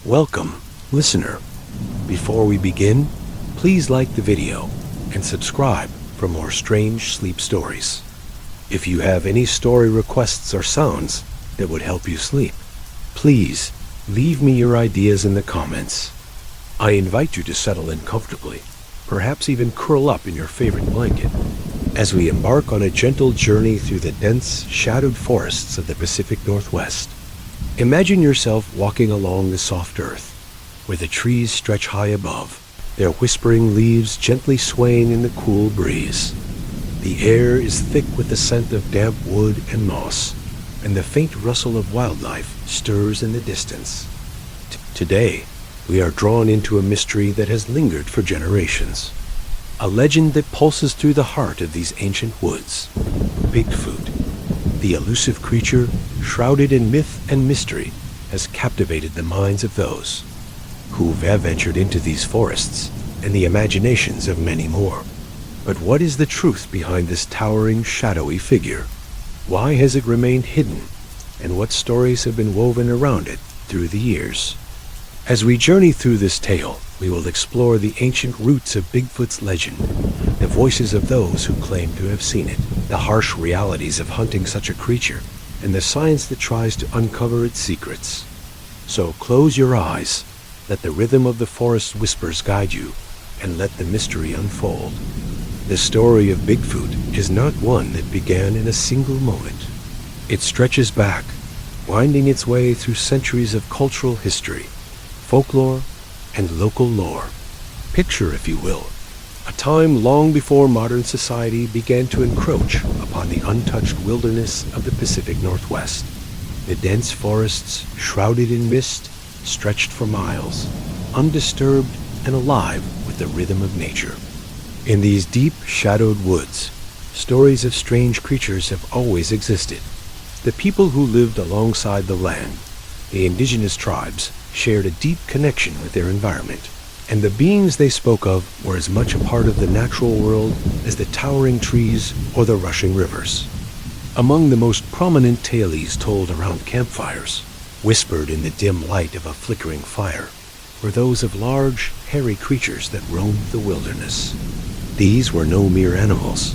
Welcome, listener. Before we begin, please like the video and subscribe for more strange sleep stories. If you have any story requests or sounds that would help you sleep, please leave me your ideas in the comments. I invite you to settle in comfortably, perhaps even curl up in your favorite blanket, as we embark on a gentle journey through the dense, shadowed forests of the Pacific Northwest. Imagine yourself walking along the soft earth, where the trees stretch high above, their whispering leaves gently swaying in the cool breeze. The air is thick with the scent of damp wood and moss, and the faint rustle of wildlife stirs in the distance. Today, we are drawn into a mystery that has lingered for generations. A legend that pulses through the heart of these ancient woods. Bigfoot, the elusive creature shrouded in myth and mystery, has captivated the minds of those who have ventured into these forests and the imaginations of many more. But what is the truth behind this towering, shadowy figure? Why has it remained hidden, and what stories have been woven around it through the years? As we journey through this tale, we will explore the ancient roots of Bigfoot's legend, the voices of those who claim to have seen it, the harsh realities of hunting such a creature, and the science that tries to uncover its secrets. So close your eyes, let the rhythm of the forest whispers guide you, and let the mystery unfold. The story of Bigfoot is not one that began in a single moment. It stretches back, winding its way through centuries of cultural history, folklore, and local lore. Picture, if you will, a time long before modern society began to encroach upon the untouched wilderness of the Pacific Northwest. The dense forests, shrouded in mist, stretched for miles, undisturbed and alive with the rhythm of nature. In these deep, shadowed woods, stories of strange creatures have always existed. The people who lived alongside the land, the indigenous tribes, shared a deep connection with their environment, and the beings they spoke of were as much a part of the natural world as the towering trees or the rushing rivers. Among the most prominent tales told around campfires, whispered in the dim light of a flickering fire, were those of large, hairy creatures that roamed the wilderness. These were no mere animals.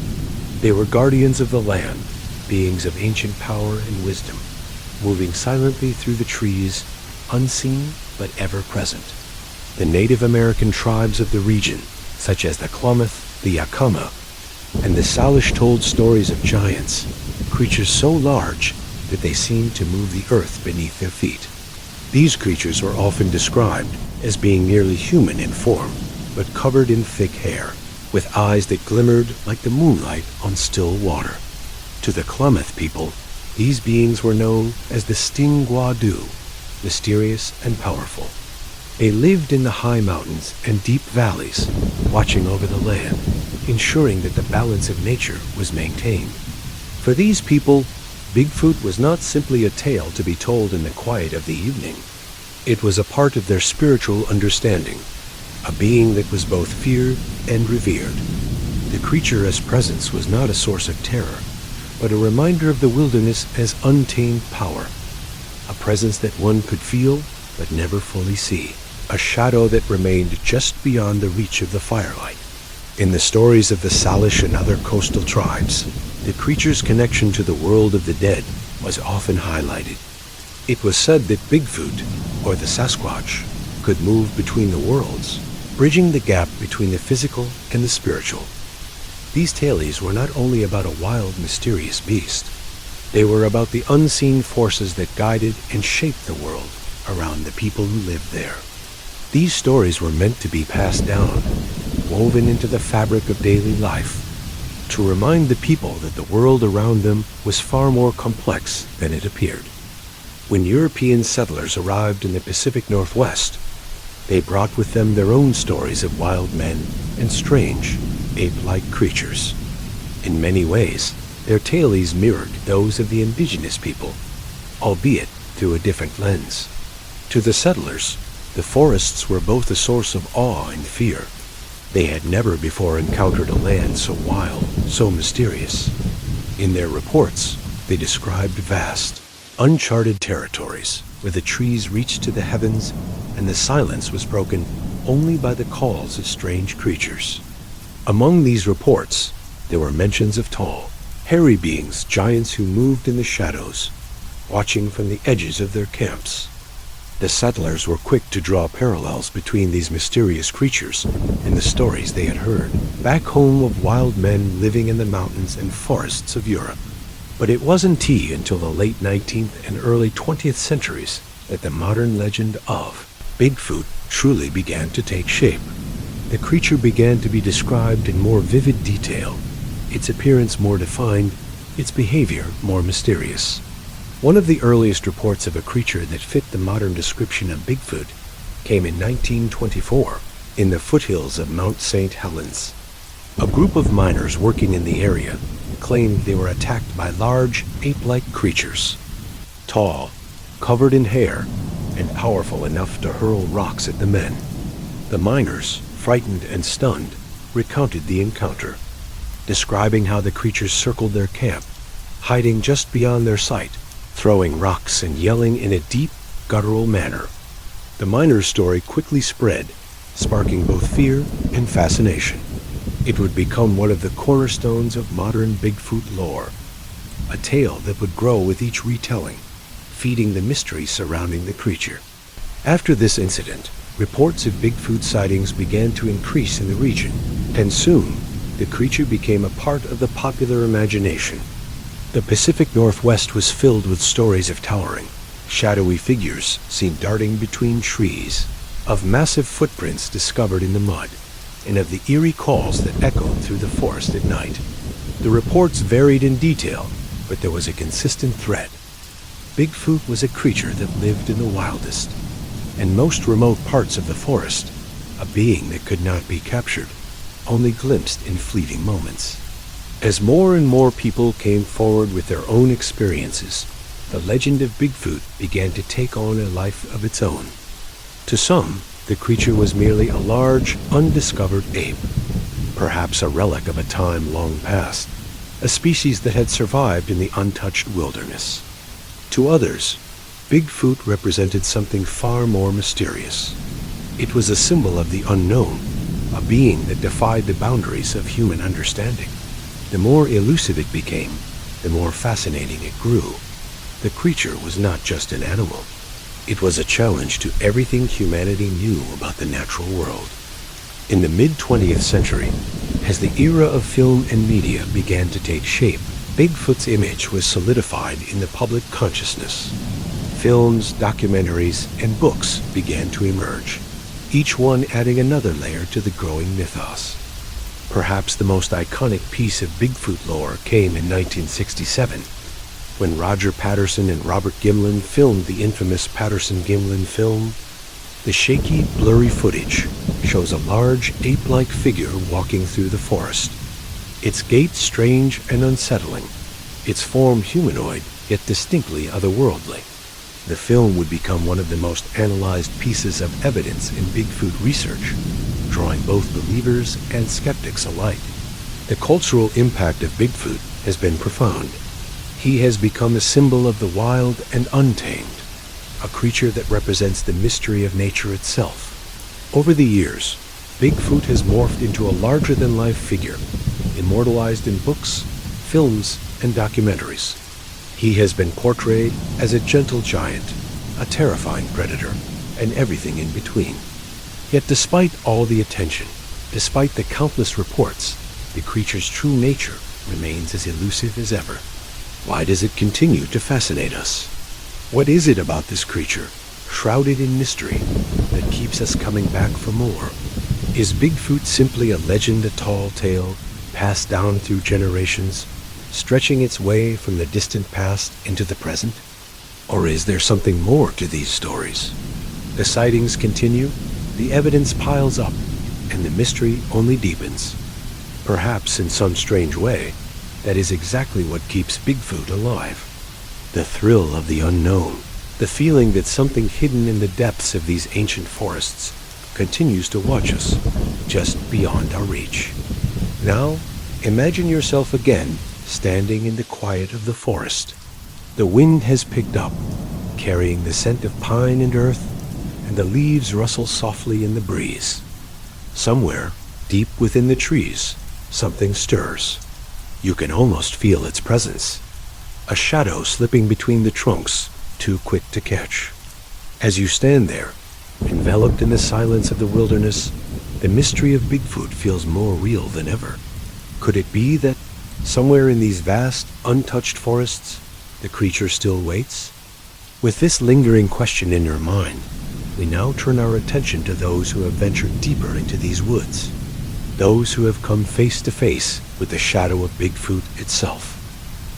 They were guardians of the land, beings of ancient power and wisdom, moving silently through the trees, unseen but ever present. The Native American tribes of the region, such as the Klamath, the Yakama, and the Salish, told stories of giants, creatures so large that they seemed to move the earth beneath their feet. These creatures were often described as being nearly human in form, but covered in thick hair, with eyes that glimmered like the moonlight on still water. To the Klamath people, these beings were known as the Stingwadu, mysterious and powerful. They lived in the high mountains and deep valleys, watching over the land, ensuring that the balance of nature was maintained. For these people, Bigfoot was not simply a tale to be told in the quiet of the evening. It was a part of their spiritual understanding, a being that was both feared and revered. The creature's presence was not a source of terror, but a reminder of the wilderness as untamed power, a presence that one could feel but never fully see, a shadow that remained just beyond the reach of the firelight. In the stories of the Salish and other coastal tribes, the creature's connection to the world of the dead was often highlighted. It was said that Bigfoot, or the Sasquatch, could move between the worlds, bridging the gap between the physical and the spiritual. These tales were not only about a wild, mysterious beast. They were about the unseen forces that guided and shaped the world around the people who lived there. These stories were meant to be passed down, woven into the fabric of daily life, to remind the people that the world around them was far more complex than it appeared. When European settlers arrived in the Pacific Northwest, they brought with them their own stories of wild men and strange, ape-like creatures. In many ways, their tales mirrored those of the indigenous people, albeit through a different lens. To the settlers, the forests were both a source of awe and fear. They had never before encountered a land so wild, so mysterious. In their reports, they described vast, uncharted territories where the trees reached to the heavens and the silence was broken only by the calls of strange creatures. Among these reports, there were mentions of tall, hairy beings, giants who moved in the shadows, watching from the edges of their camps. The settlers were quick to draw parallels between these mysterious creatures and the stories they had heard back home of wild men living in the mountains and forests of Europe. But it wasn't until the late 19th and early 20th centuries that the modern legend of Bigfoot truly began to take shape. The creature began to be described in more vivid detail, its appearance more defined, its behavior more mysterious. One of the earliest reports of a creature that fit the modern description of Bigfoot came in 1924 in the foothills of Mount St. Helens. A group of miners working in the area claimed they were attacked by large, ape-like creatures, tall, covered in hair, and powerful enough to hurl rocks at the men. The miners, frightened and stunned, recounted the encounter, describing how the creatures circled their camp, hiding just beyond their sight, throwing rocks and yelling in a deep, guttural manner. The miners' story quickly spread, sparking both fear and fascination. It would become one of the cornerstones of modern Bigfoot lore, a tale that would grow with each retelling, feeding the mystery surrounding the creature. After this incident, reports of Bigfoot sightings began to increase in the region, and soon the creature became a part of the popular imagination. The Pacific Northwest was filled with stories of towering, shadowy figures seen darting between trees, of massive footprints discovered in the mud, and of the eerie calls that echoed through the forest at night. The reports varied in detail, but there was a consistent thread. Bigfoot was a creature that lived in the wildest and most remote parts of the forest, a being that could not be captured, only glimpsed in fleeting moments. As more and more people came forward with their own experiences, the legend of Bigfoot began to take on a life of its own. To some, the creature was merely a large, undiscovered ape, perhaps a relic of a time long past, a species that had survived in the untouched wilderness. To others, Bigfoot represented something far more mysterious. It was a symbol of the unknown, a being that defied the boundaries of human understanding. The more elusive it became, the more fascinating it grew. The creature was not just an animal. It was a challenge to everything humanity knew about the natural world. In the mid-20th century, as the era of film and media began to take shape, Bigfoot's image was solidified in the public consciousness. Films, documentaries, and books began to emerge, each one adding another layer to the growing mythos. Perhaps the most iconic piece of Bigfoot lore came in 1967, when Roger Patterson and Robert Gimlin filmed the infamous Patterson-Gimlin film. The shaky, blurry footage shows a large, ape-like figure walking through the forest, its gait strange and unsettling, its form humanoid, yet distinctly otherworldly. The film would become one of the most analyzed pieces of evidence in Bigfoot research, drawing both believers and skeptics alike. The cultural impact of Bigfoot has been profound. He has become a symbol of the wild and untamed, a creature that represents the mystery of nature itself. Over the years, Bigfoot has morphed into a larger-than-life figure, immortalized in books, films, and documentaries. He has been portrayed as a gentle giant, a terrifying predator, and everything in between. Yet despite all the attention, despite the countless reports, the creature's true nature remains as elusive as ever. Why does it continue to fascinate us? What is it about this creature, shrouded in mystery, that keeps us coming back for more? Is Bigfoot simply a legend, a tall tale, passed down through generations, stretching its way from the distant past into the present? Or is there something more to these stories? The sightings continue, the evidence piles up, and the mystery only deepens. Perhaps in some strange way, that is exactly what keeps Bigfoot alive. The thrill of the unknown, the feeling that something hidden in the depths of these ancient forests continues to watch us, just beyond our reach. Now, imagine yourself again standing in the quiet of the forest, The wind has picked up, carrying the scent of pine and earth, and the leaves rustle softly in the breeze. Somewhere, deep within the trees, something stirs. You can almost feel its presence. A shadow slipping between the trunks, too quick to catch. As you stand there, enveloped in the silence of the wilderness, the mystery of Bigfoot feels more real than ever. Could it be that, somewhere in these vast, untouched forests, the creature still waits? With this lingering question in your mind, we now turn our attention to those who have ventured deeper into these woods. Those who have come face to face with the shadow of Bigfoot itself.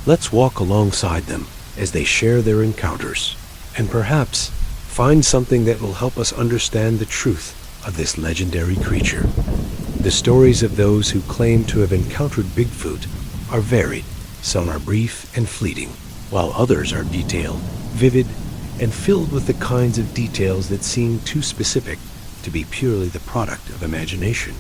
Let's walk alongside them as they share their encounters, and perhaps find something that will help us understand the truth of this legendary creature. The stories of those who claim to have encountered Bigfoot are varied. Some are brief and fleeting, while others are detailed, vivid, and filled with the kinds of details that seem too specific to be purely the product of imagination.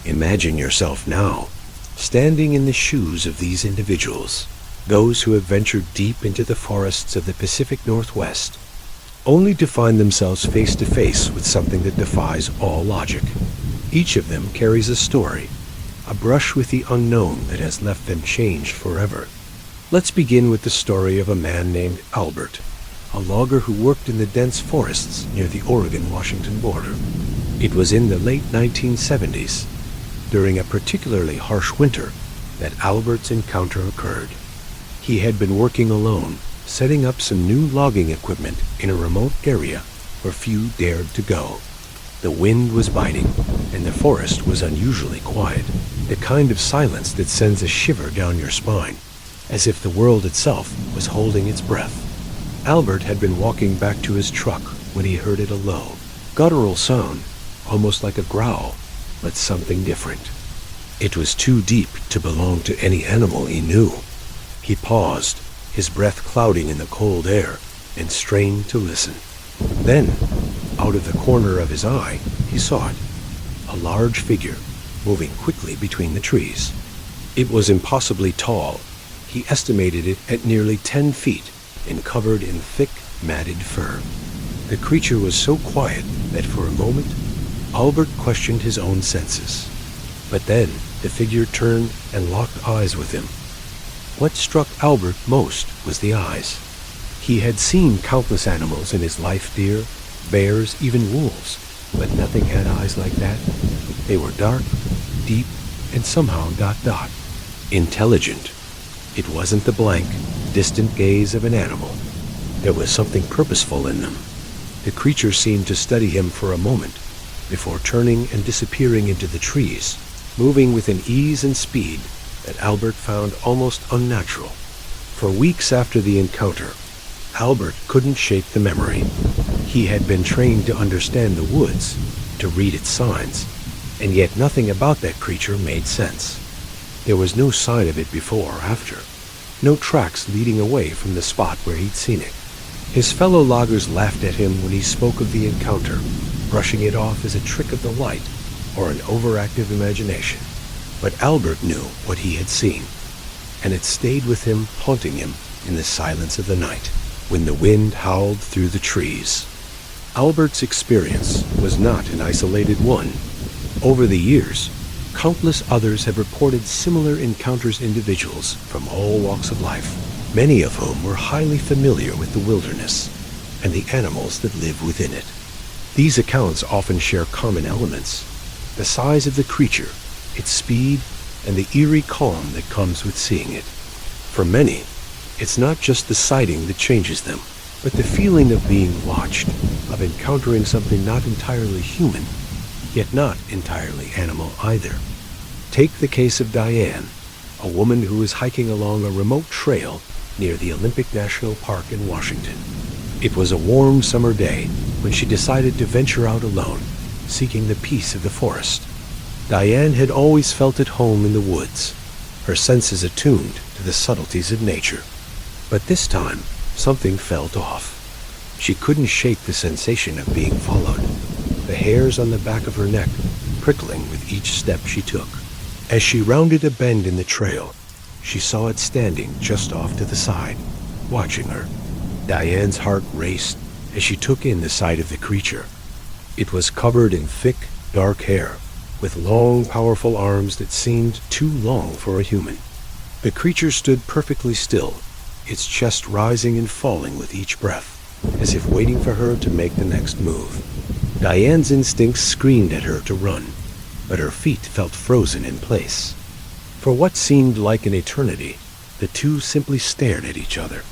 Imagine yourself now, standing in the shoes of these individuals, those who have ventured deep into the forests of the Pacific Northwest, only to find themselves face to face with something that defies all logic. Each of them carries a story, a brush with the unknown that has left them changed forever. Let's begin with the story of a man named Albert, a logger who worked in the dense forests near the Oregon-Washington border. It was in the late 1970s, during a particularly harsh winter, that Albert's encounter occurred. He had been working alone, setting up some new logging equipment in a remote area where few dared to go. The wind was biting, and the forest was unusually quiet, the kind of silence that sends a shiver down your spine, as if the world itself was holding its breath. Albert had been walking back to his truck when he heard a low, guttural sound, almost like a growl, but something different. It was too deep to belong to any animal he knew. He paused, his breath clouding in the cold air, and strained to listen. Then, out of the corner of his eye, he saw it, a large figure, moving quickly between the trees. It was impossibly tall. He estimated it at nearly 10 feet and covered in thick, matted fur. The creature was so quiet that for a moment, Albert questioned his own senses. But then, the figure turned and locked eyes with him. What struck Albert most was the eyes. He had seen countless animals in his life, deer, bears, even wolves, but nothing had eyes like that. They were dark, deep, and somehow ... intelligent. It wasn't the blank, distant gaze of an animal. There was something purposeful in them. The creature seemed to study him for a moment, before turning and disappearing into the trees, moving with an ease and speed that Albert found almost unnatural. For weeks after the encounter, Albert couldn't shake the memory. He had been trained to understand the woods, to read its signs, and yet nothing about that creature made sense. There was no sign of it before or after, no tracks leading away from the spot where he'd seen it. His fellow loggers laughed at him when he spoke of the encounter, brushing it off as a trick of the light or an overactive imagination. But Albert knew what he had seen, and it stayed with him, haunting him in the silence of the night, when the wind howled through the trees. Albert's experience was not an isolated one. Over the years, countless others have reported similar encounters, individuals from all walks of life, many of whom were highly familiar with the wilderness and the animals that live within it. These accounts often share common elements: the size of the creature, its speed, and the eerie calm that comes with seeing it. For many, it's not just the sighting that changes them, but the feeling of being watched, of encountering something not entirely human, yet not entirely animal either. Take the case of Diane, a woman who was hiking along a remote trail near the Olympic National Park in Washington. It was a warm summer day when she decided to venture out alone, seeking the peace of the forest. Diane had always felt at home in the woods, her senses attuned to the subtleties of nature. But this time, something felt off. She couldn't shake the sensation of being followed, the hairs on the back of her neck prickling with each step she took. As she rounded a bend in the trail, she saw it standing just off to the side, watching her. Diane's heart raced as she took in the sight of the creature. It was covered in thick, dark hair, with long, powerful arms that seemed too long for a human. The creature stood perfectly still, its chest rising and falling with each breath, as if waiting for her to make the next move. Diane's instincts screamed at her to run, but her feet felt frozen in place. For what seemed like an eternity, the two simply stared at each other,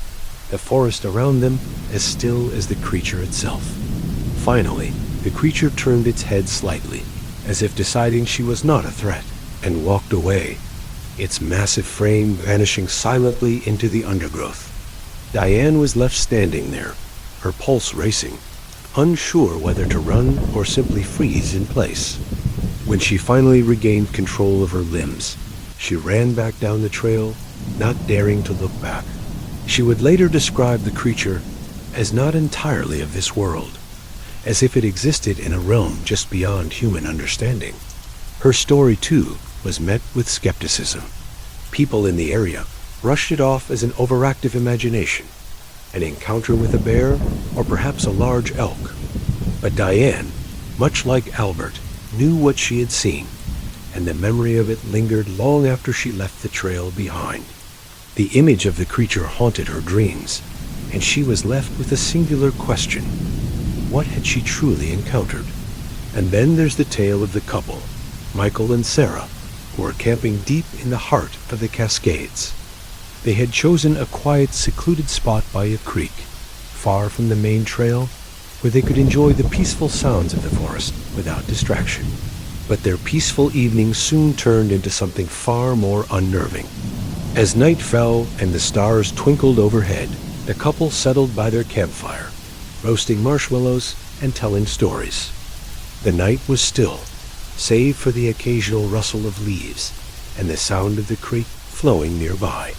the forest around them as still as the creature itself. Finally, the creature turned its head slightly, as if deciding she was not a threat, and walked away, its massive frame vanishing silently into the undergrowth. Diane was left standing there, her pulse racing, unsure whether to run or simply freeze in place. When she finally regained control of her limbs, she ran back down the trail, not daring to look back. She would later describe the creature as not entirely of this world, as if it existed in a realm just beyond human understanding. Her story, too, was met with skepticism. People in the area brushed it off as an overactive imagination, an encounter with a bear, or perhaps a large elk. But Diane, much like Albert, knew what she had seen, and the memory of it lingered long after she left the trail behind. The image of the creature haunted her dreams, and she was left with a singular question. What had she truly encountered? And then there's the tale of the couple, Michael and Sarah, who were camping deep in the heart of the Cascades. They had chosen a quiet, secluded spot by a creek, far from the main trail, where they could enjoy the peaceful sounds of the forest without distraction. But their peaceful evening soon turned into something far more unnerving. As night fell and the stars twinkled overhead, the couple settled by their campfire, roasting marshmallows and telling stories. The night was still, save for the occasional rustle of leaves and the sound of the creek flowing nearby.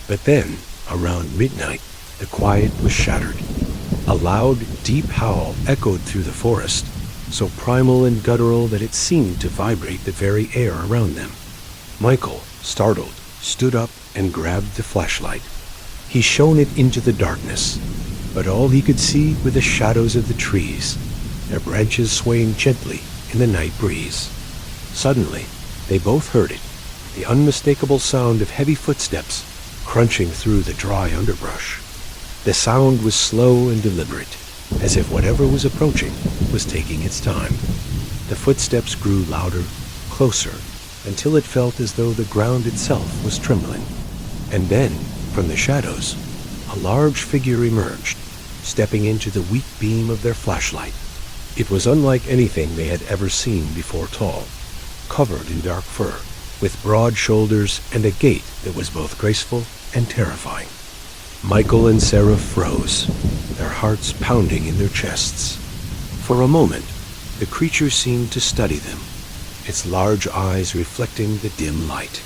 But then, around midnight, the quiet was shattered. A loud, deep howl echoed through the forest, so primal and guttural that it seemed to vibrate the very air around them. Michael, startled, stood up and grabbed the flashlight. He shone it into the darkness, but all he could see were the shadows of the trees, their branches swaying gently in the night breeze. Suddenly, they both heard it, the unmistakable sound of heavy footsteps crunching through the dry underbrush. The sound was slow and deliberate, as if whatever was approaching was taking its time. The footsteps grew louder, closer, until it felt as though the ground itself was trembling. And then, from the shadows, a large figure emerged, stepping into the weak beam of their flashlight. It was unlike anything they had ever seen before. Tall, covered in dark fur, with broad shoulders and a gait that was both graceful and terrifying. Michael and Sarah froze, their hearts pounding in their chests. For a moment, the creature seemed to study them, its large eyes reflecting the dim light.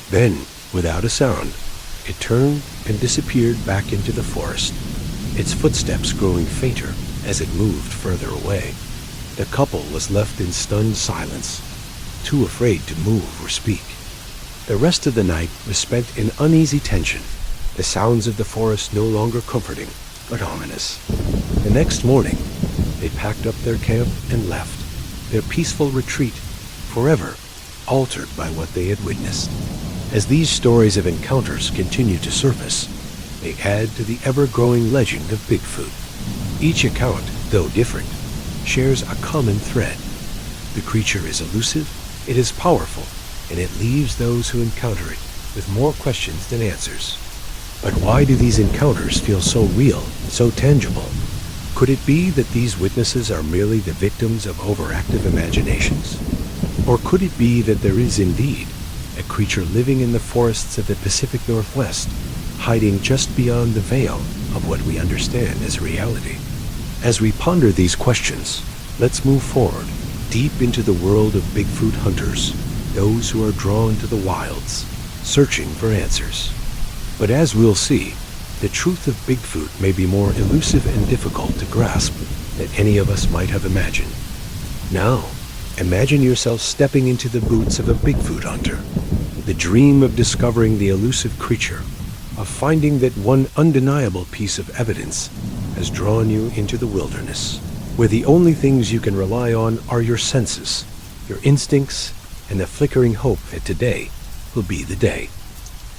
Then, without a sound, it turned and disappeared back into the forest, its footsteps growing fainter as it moved further away. The couple was left in stunned silence, too afraid to move or speak. The rest of the night was spent in uneasy tension, the sounds of the forest no longer comforting, but ominous. The next morning, they packed up their camp and left, their peaceful retreat forever altered by what they had witnessed. As these stories of encounters continue to surface, they add to the ever-growing legend of Bigfoot. Each account, though different, shares a common thread. The creature is elusive, it is powerful, and it leaves those who encounter it with more questions than answers. But why do these encounters feel so real, so tangible? Could it be that these witnesses are merely the victims of overactive imaginations? Or could it be that there is indeed a creature living in the forests of the Pacific Northwest, hiding just beyond the veil of what we understand as reality? As we ponder these questions, let's move forward, deep into the world of Bigfoot hunters, those who are drawn to the wilds, searching for answers. But as we'll see, the truth of Bigfoot may be more elusive and difficult to grasp than any of us might have imagined. Now, imagine yourself stepping into the boots of a Bigfoot hunter. The dream of discovering the elusive creature of finding that one undeniable piece of evidence has drawn you into the wilderness, where the only things you can rely on are your senses, your instincts, and the flickering hope that today will be the day.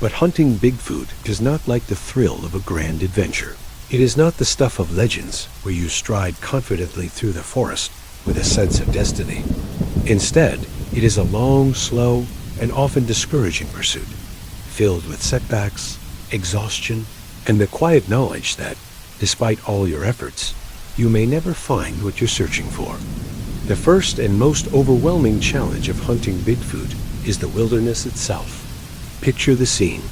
But hunting Bigfoot is not like the thrill of a grand adventure. It is not the stuff of legends where you stride confidently through the forest with a sense of destiny. Instead, it is a long, slow, and often discouraging pursuit, filled with setbacks, exhaustion, and the quiet knowledge that, despite all your efforts, you may never find what you're searching for. The first and most overwhelming challenge of hunting Bigfoot is the wilderness itself. Picture the scene.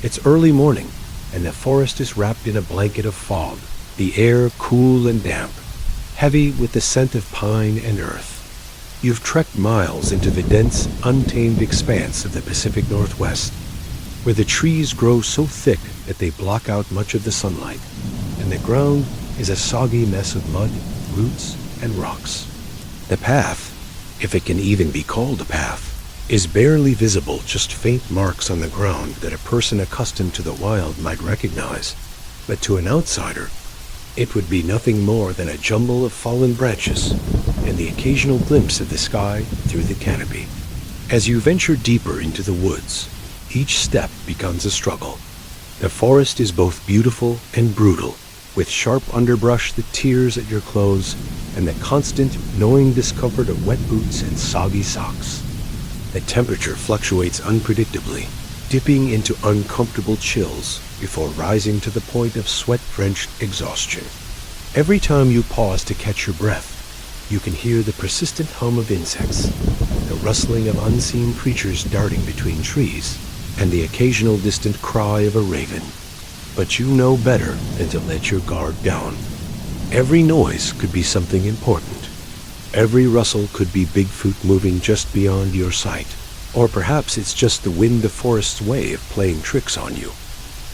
It's early morning, and the forest is wrapped in a blanket of fog, the air cool and damp, heavy with the scent of pine and earth. You've trekked miles into the dense, untamed expanse of the Pacific Northwest, where the trees grow so thick that they block out much of the sunlight, and the ground is a soggy mess of mud, roots, and rocks. The path, if it can even be called a path, is barely visible, just faint marks on the ground that a person accustomed to the wild might recognize. But to an outsider, it would be nothing more than a jumble of fallen branches and the occasional glimpse of the sky through the canopy. As you venture deeper into the woods, each step becomes a struggle. The forest is both beautiful and brutal, with sharp underbrush that tears at your clothes and the constant, gnawing discomfort of wet boots and soggy socks. The temperature fluctuates unpredictably, dipping into uncomfortable chills before rising to the point of sweat-drenched exhaustion. Every time you pause to catch your breath, you can hear the persistent hum of insects, the rustling of unseen creatures darting between trees, and the occasional distant cry of a raven. But you know better than to let your guard down. Every noise could be something important. Every rustle could be Bigfoot moving just beyond your sight. Or perhaps it's just the wind of forest's way of playing tricks on you.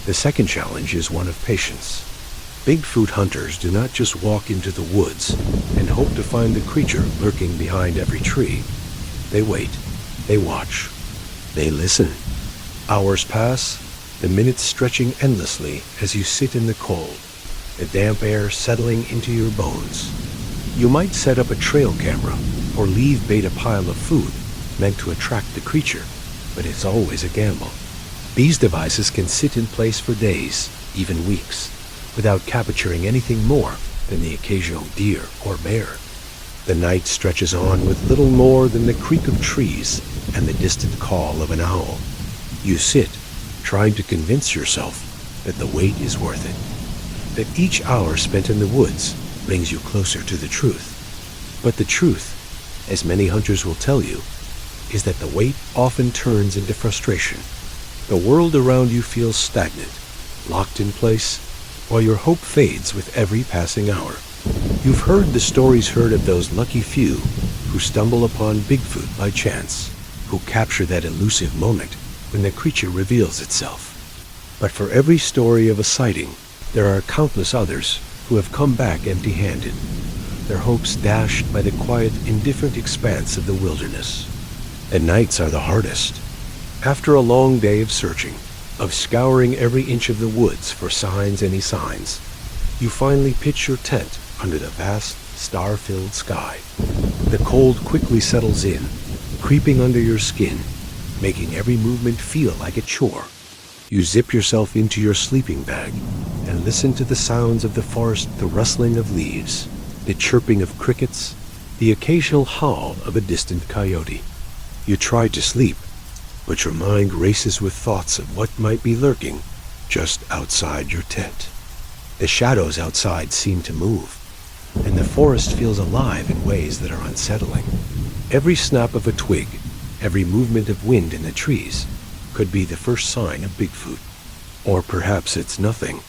The second challenge is one of patience. Bigfoot hunters do not just walk into the woods and hope to find the creature lurking behind every tree. They wait, they watch, they listen. Hours pass, the minutes stretching endlessly as you sit in the cold, the damp air settling into your bones. You might set up a trail camera or leave bait a pile of food meant to attract the creature, but it's always a gamble. These devices can sit in place for days, even weeks, without capturing anything more than the occasional deer or bear. The night stretches on with little more than the creak of trees and the distant call of an owl. You sit, trying to convince yourself that the wait is worth it, that each hour spent in the woods brings you closer to the truth. But the truth, as many hunters will tell you, is that the wait often turns into frustration. The world around you feels stagnant, locked in place, while your hope fades with every passing hour. You've heard the stories heard of those lucky few who stumble upon Bigfoot by chance, who capture that elusive moment when the creature reveals itself. But for every story of a sighting, there are countless others who have come back empty-handed, their hopes dashed by the quiet, indifferent expanse of the wilderness. The nights are the hardest. After a long day of searching, of scouring every inch of the woods for any signs, you finally pitch your tent under the vast, star-filled sky. The cold quickly settles in, creeping under your skin, making every movement feel like a chore. You zip yourself into your sleeping bag and listen to the sounds of the forest, the rustling of leaves, the chirping of crickets, the occasional howl of a distant coyote. You try to sleep, but your mind races with thoughts of what might be lurking just outside your tent. The shadows outside seem to move, and the forest feels alive in ways that are unsettling. Every snap of a twig, every movement of wind in the trees could be the first sign of Bigfoot. Or perhaps it's nothing.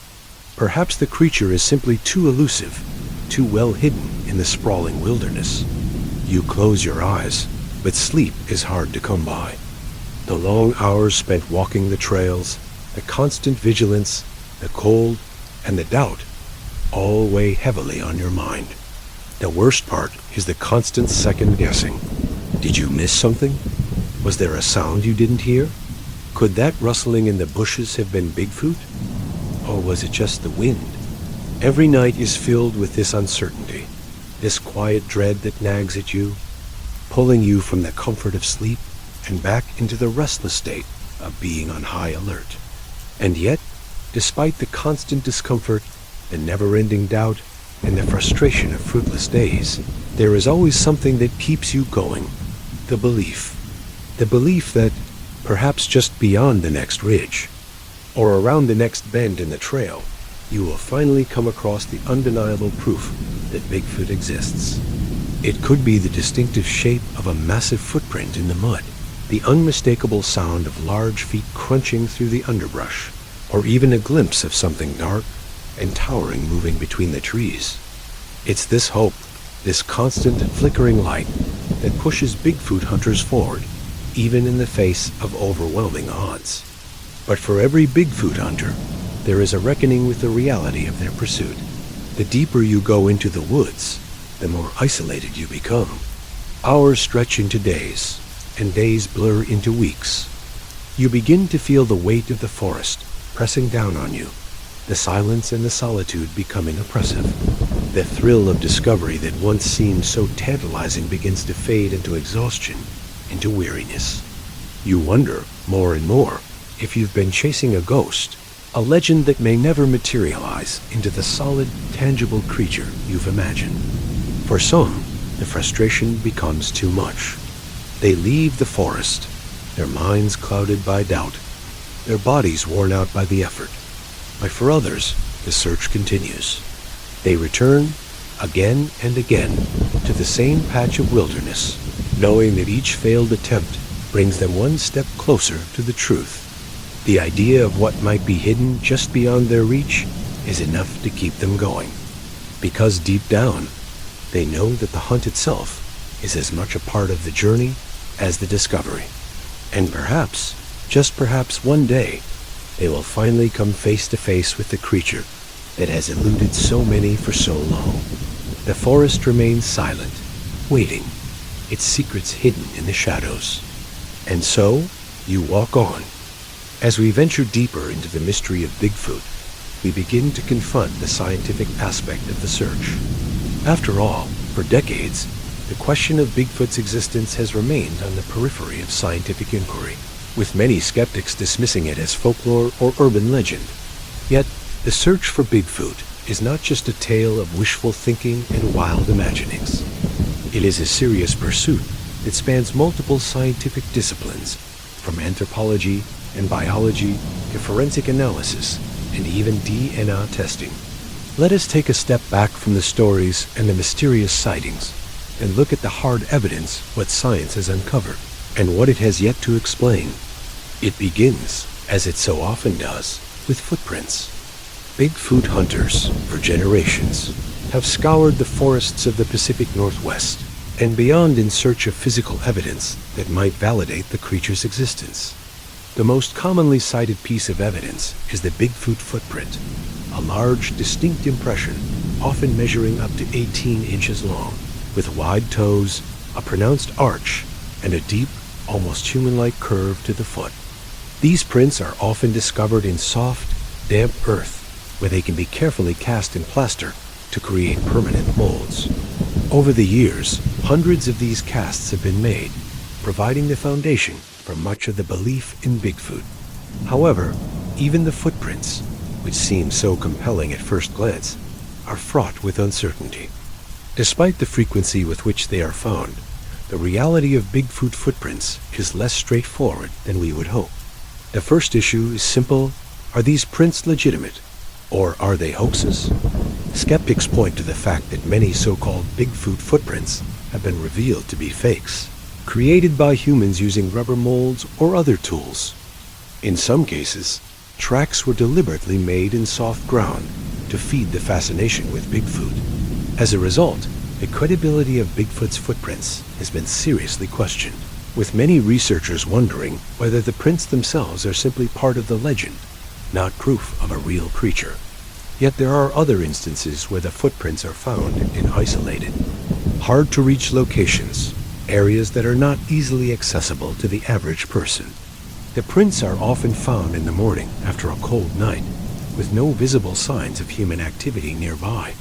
Perhaps the creature is simply too elusive, too well hidden in the sprawling wilderness. You close your eyes, but sleep is hard to come by. The long hours spent walking the trails, the constant vigilance, the cold, and the doubt all weigh heavily on your mind. The worst part is the constant second guessing. Did you miss something? Was there a sound you didn't hear? Could that rustling in the bushes have been Bigfoot? Or was it just the wind? Every night is filled with this uncertainty, this quiet dread that nags at you, pulling you from the comfort of sleep and back into the restless state of being on high alert. And yet, despite the constant discomfort, the never-ending doubt, and the frustration of fruitless days, there is always something that keeps you going. The belief. The belief that, perhaps just beyond the next ridge, or around the next bend in the trail, you will finally come across the undeniable proof that Bigfoot exists. It could be the distinctive shape of a massive footprint in the mud, the unmistakable sound of large feet crunching through the underbrush, or even a glimpse of something dark and towering moving between the trees. It's this hope, this constant flickering light, that pushes Bigfoot hunters forward, even in the face of overwhelming odds. But for every Bigfoot hunter, there is a reckoning with the reality of their pursuit. The deeper you go into the woods, the more isolated you become. Hours stretch into days, and days blur into weeks. You begin to feel the weight of the forest pressing down on you, the silence and the solitude becoming oppressive. The thrill of discovery that once seemed so tantalizing begins to fade into exhaustion, into weariness. You wonder, more and more, if you've been chasing a ghost, a legend that may never materialize into the solid, tangible creature you've imagined. For some, the frustration becomes too much. They leave the forest, their minds clouded by doubt, their bodies worn out by the effort. But for others, the search continues. They return, again and again, to the same patch of wilderness, knowing that each failed attempt brings them one step closer to the truth. The idea of what might be hidden just beyond their reach is enough to keep them going. Because deep down, they know that the hunt itself is as much a part of the journey as the discovery. And perhaps, just perhaps one day, they will finally come face to face with the creature that has eluded so many for so long. The forest remains silent, waiting, its secrets hidden in the shadows. And so, you walk on. As we venture deeper into the mystery of Bigfoot, we begin to confront the scientific aspect of the search. After all, for decades, the question of Bigfoot's existence has remained on the periphery of scientific inquiry, with many skeptics dismissing it as folklore or urban legend. Yet, the search for Bigfoot is not just a tale of wishful thinking and wild imaginings. It is a serious pursuit that spans multiple scientific disciplines, from anthropology and biology to forensic analysis and even DNA testing. Let us take a step back from the stories and the mysterious sightings and look at the hard evidence what science has uncovered and what it has yet to explain. It begins, as it so often does, with footprints. Bigfoot hunters, for generations, have scoured the forests of the Pacific Northwest and beyond in search of physical evidence that might validate the creature's existence. The most commonly cited piece of evidence is the Bigfoot footprint, a large, distinct impression, often measuring up to 18 inches long, with wide toes, a pronounced arch, and a deep, almost human-like curve to the foot. These prints are often discovered in soft, damp earth, where they can be carefully cast in plaster to create permanent molds. Over the years, hundreds of these casts have been made, providing the foundation for much of the belief in Bigfoot. However, even the footprints, which seem so compelling at first glance, are fraught with uncertainty. Despite the frequency with which they are found, the reality of Bigfoot footprints is less straightforward than we would hope. The first issue is simple: are these prints legitimate, or are they hoaxes? Skeptics point to the fact that many so-called Bigfoot footprints have been revealed to be fakes, created by humans using rubber molds or other tools. In some cases, tracks were deliberately made in soft ground to feed the fascination with Bigfoot. As a result, the credibility of Bigfoot's footprints has been seriously questioned, with many researchers wondering whether the prints themselves are simply part of the legend, not proof of a real creature. Yet there are other instances where the footprints are found in isolated, hard-to-reach locations, areas that are not easily accessible to the average person. The prints are often found in the morning after a cold night, with no visible signs of human activity nearby.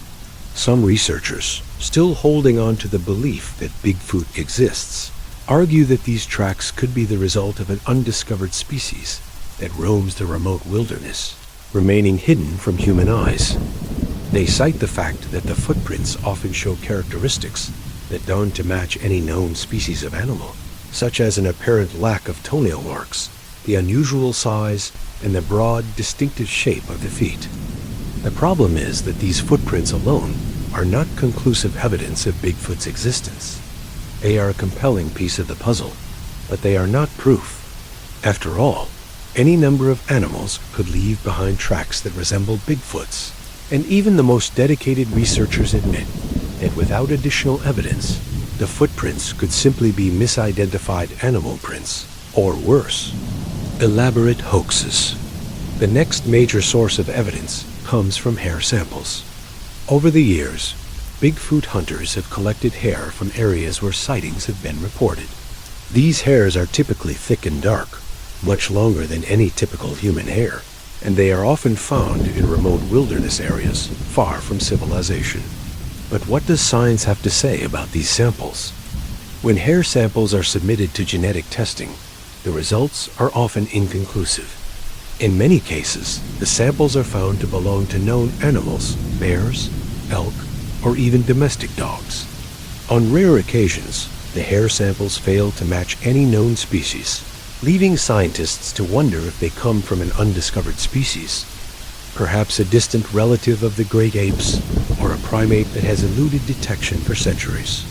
Some researchers, still holding on to the belief that Bigfoot exists, argue that these tracks could be the result of an undiscovered species that roams the remote wilderness, remaining hidden from human eyes. They cite the fact that the footprints often show characteristics that don't to match any known species of animal, such as an apparent lack of toenail marks, the unusual size, and the broad, distinctive shape of the feet. The problem is that these footprints alone are not conclusive evidence of Bigfoot's existence. They are a compelling piece of the puzzle, but they are not proof. After all, any number of animals could leave behind tracks that resemble Bigfoot's, and even the most dedicated researchers admit that without additional evidence, the footprints could simply be misidentified animal prints, or worse, elaborate hoaxes. The next major source of evidence comes from hair samples. Over the years, Bigfoot hunters have collected hair from areas where sightings have been reported. These hairs are typically thick and dark, much longer than any typical human hair, and they are often found in remote wilderness areas far from civilization. But what does science have to say about these samples? When hair samples are submitted to genetic testing, the results are often inconclusive. In many cases, the samples are found to belong to known animals, bears, elk, or even domestic dogs. On rare occasions, the hair samples fail to match any known species, leaving scientists to wonder if they come from an undiscovered species, perhaps a distant relative of the great apes, or a primate that has eluded detection for centuries.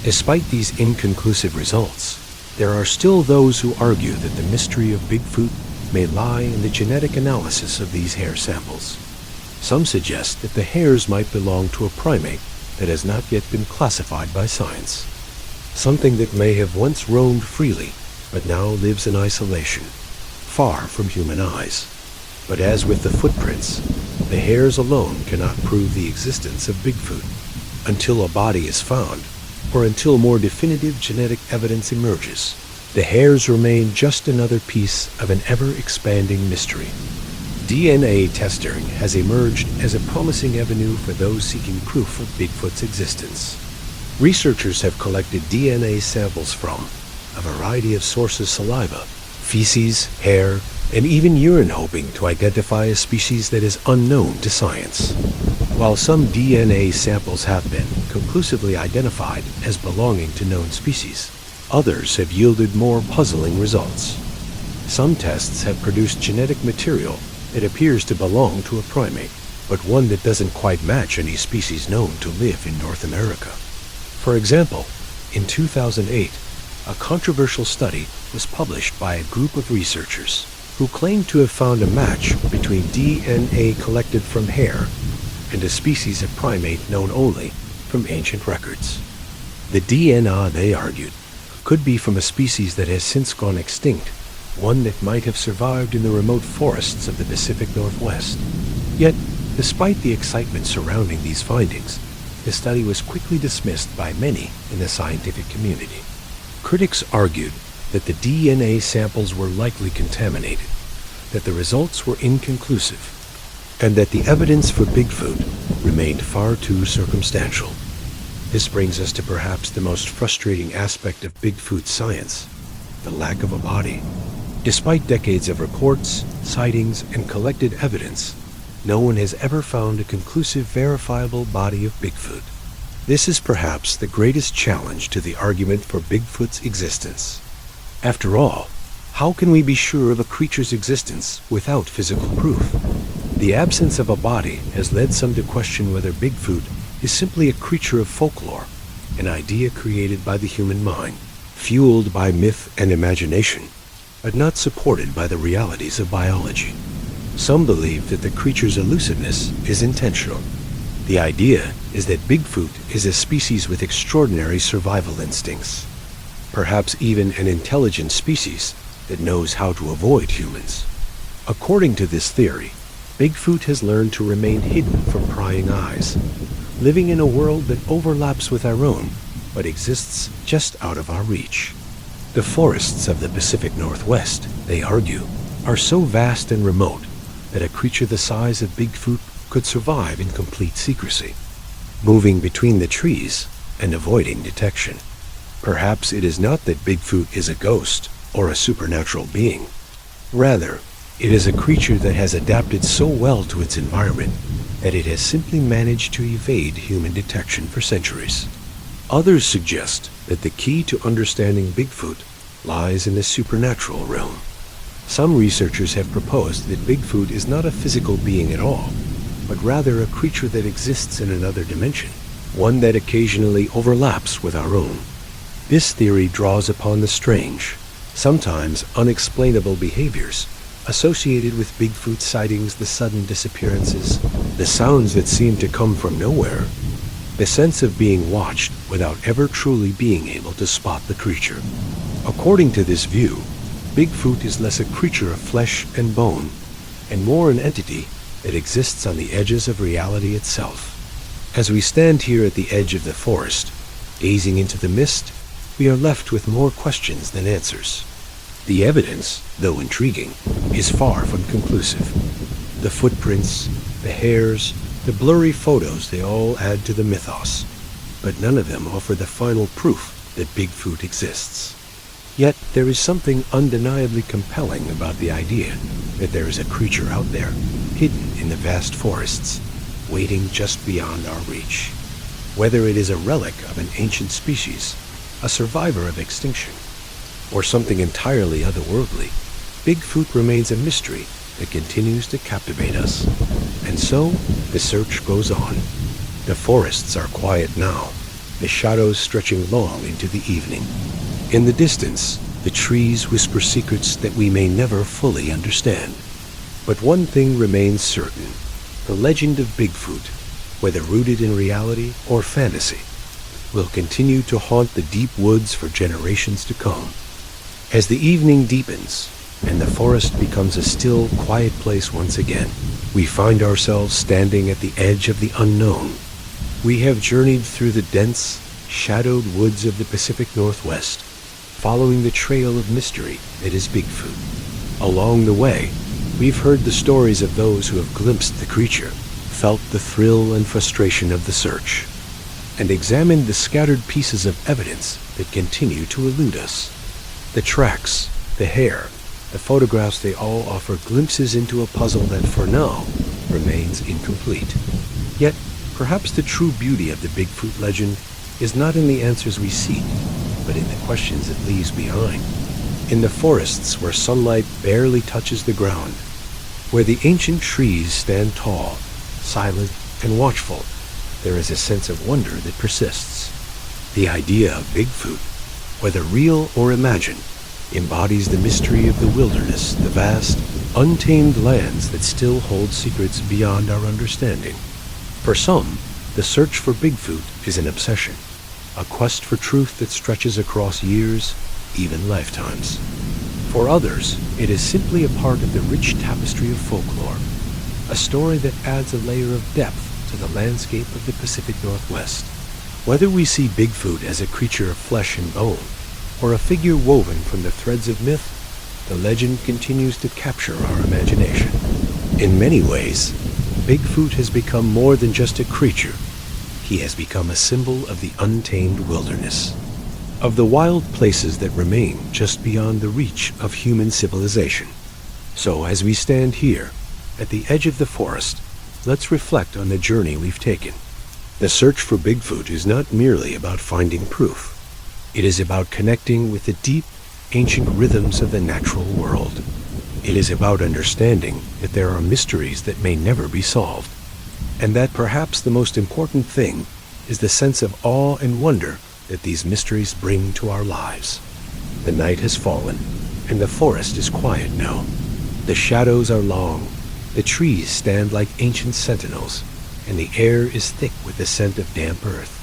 Despite these inconclusive results, there are still those who argue that the mystery of Bigfoot may lie in the genetic analysis of these hair samples. Some suggest that the hairs might belong to a primate that has not yet been classified by science, something that may have once roamed freely but now lives in isolation, far from human eyes. But as with the footprints, the hairs alone cannot prove the existence of Bigfoot until a body is found, or until more definitive genetic evidence emerges. The hairs remain just another piece of an ever-expanding mystery. DNA testing has emerged as a promising avenue for those seeking proof of Bigfoot's existence. Researchers have collected DNA samples from a variety of sources: saliva, feces, hair, and even urine, hoping to identify a species that is unknown to science. While some DNA samples have been conclusively identified as belonging to known species, others have yielded more puzzling results. Some tests have produced genetic material that appears to belong to a primate, but one that doesn't quite match any species known to live in North America. For example, in 2008, a controversial study was published by a group of researchers who claimed to have found a match between DNA collected from hair and a species of primate known only from ancient records. The DNA, they argued, could be from a species that has since gone extinct, one that might have survived in the remote forests of the Pacific Northwest. Yet, despite the excitement surrounding these findings, the study was quickly dismissed by many in the scientific community. Critics argued that the DNA samples were likely contaminated, that the results were inconclusive, and that the evidence for Bigfoot remained far too circumstantial. This brings us to perhaps the most frustrating aspect of Bigfoot science: the lack of a body. Despite decades of reports, sightings, and collected evidence, no one has ever found a conclusive, verifiable body of Bigfoot. This is perhaps the greatest challenge to the argument for Bigfoot's existence. After all, how can we be sure of a creature's existence without physical proof? The absence of a body has led some to question whether Bigfoot is simply a creature of folklore, an idea created by the human mind, fueled by myth and imagination, but not supported by the realities of biology. Some believe that the creature's elusiveness is intentional. The idea is that Bigfoot is a species with extraordinary survival instincts, perhaps even an intelligent species that knows how to avoid humans. According to this theory, Bigfoot has learned to remain hidden from prying eyes, living in a world that overlaps with our own, but exists just out of our reach. The forests of the Pacific Northwest, they argue, are so vast and remote that a creature the size of Bigfoot could survive in complete secrecy, moving between the trees and avoiding detection. Perhaps it is not that Bigfoot is a ghost or a supernatural being. Rather, it is a creature that has adapted so well to its environment that it has simply managed to evade human detection for centuries. Others suggest that the key to understanding Bigfoot lies in the supernatural realm. Some researchers have proposed that Bigfoot is not a physical being at all, but rather a creature that exists in another dimension, one that occasionally overlaps with our own. This theory draws upon the strange, sometimes unexplainable behaviors associated with Bigfoot sightings, the sudden disappearances, the sounds that seem to come from nowhere, the sense of being watched without ever truly being able to spot the creature. According to this view, Bigfoot is less a creature of flesh and bone, and more an entity that exists on the edges of reality itself. As we stand here at the edge of the forest, gazing into the mist, we are left with more questions than answers. The evidence, though intriguing, is far from conclusive. The footprints, the hairs, the blurry photos, they all add to the mythos, but none of them offer the final proof that Bigfoot exists. Yet there is something undeniably compelling about the idea that there is a creature out there, hidden in the vast forests, waiting just beyond our reach. Whether it is a relic of an ancient species, a survivor of extinction, or something entirely otherworldly, Bigfoot remains a mystery that continues to captivate us. And so, the search goes on. The forests are quiet now, the shadows stretching long into the evening. In the distance, the trees whisper secrets that we may never fully understand. But one thing remains certain. The legend of Bigfoot, whether rooted in reality or fantasy, will continue to haunt the deep woods for generations to come. As the evening deepens and the forest becomes a still, quiet place once again, we find ourselves standing at the edge of the unknown. We have journeyed through the dense, shadowed woods of the Pacific Northwest, following the trail of mystery that is Bigfoot. Along the way, we've heard the stories of those who have glimpsed the creature, felt the thrill and frustration of the search, and examined the scattered pieces of evidence that continue to elude us. The tracks, the hair, the photographs, they all offer glimpses into a puzzle that for now remains incomplete. Yet, perhaps the true beauty of the Bigfoot legend is not in the answers we seek, but in the questions it leaves behind. In the forests where sunlight barely touches the ground, where the ancient trees stand tall, silent, and watchful, there is a sense of wonder that persists. The idea of Bigfoot, whether real or imagined, embodies the mystery of the wilderness, the vast, untamed lands that still hold secrets beyond our understanding. For some, the search for Bigfoot is an obsession, a quest for truth that stretches across years, even lifetimes. For others, it is simply a part of the rich tapestry of folklore, a story that adds a layer of depth to the landscape of the Pacific Northwest. Whether we see Bigfoot as a creature of flesh and bone, or a figure woven from the threads of myth, the legend continues to capture our imagination. In many ways, Bigfoot has become more than just a creature. He has become a symbol of the untamed wilderness, of the wild places that remain just beyond the reach of human civilization. So as we stand here, at the edge of the forest, let's reflect on the journey we've taken. The search for Bigfoot is not merely about finding proof. It is about connecting with the deep, ancient rhythms of the natural world. It is about understanding that there are mysteries that may never be solved, and that perhaps the most important thing is the sense of awe and wonder that these mysteries bring to our lives. The night has fallen, and the forest is quiet now. The shadows are long, the trees stand like ancient sentinels, and the air is thick with the scent of damp earth.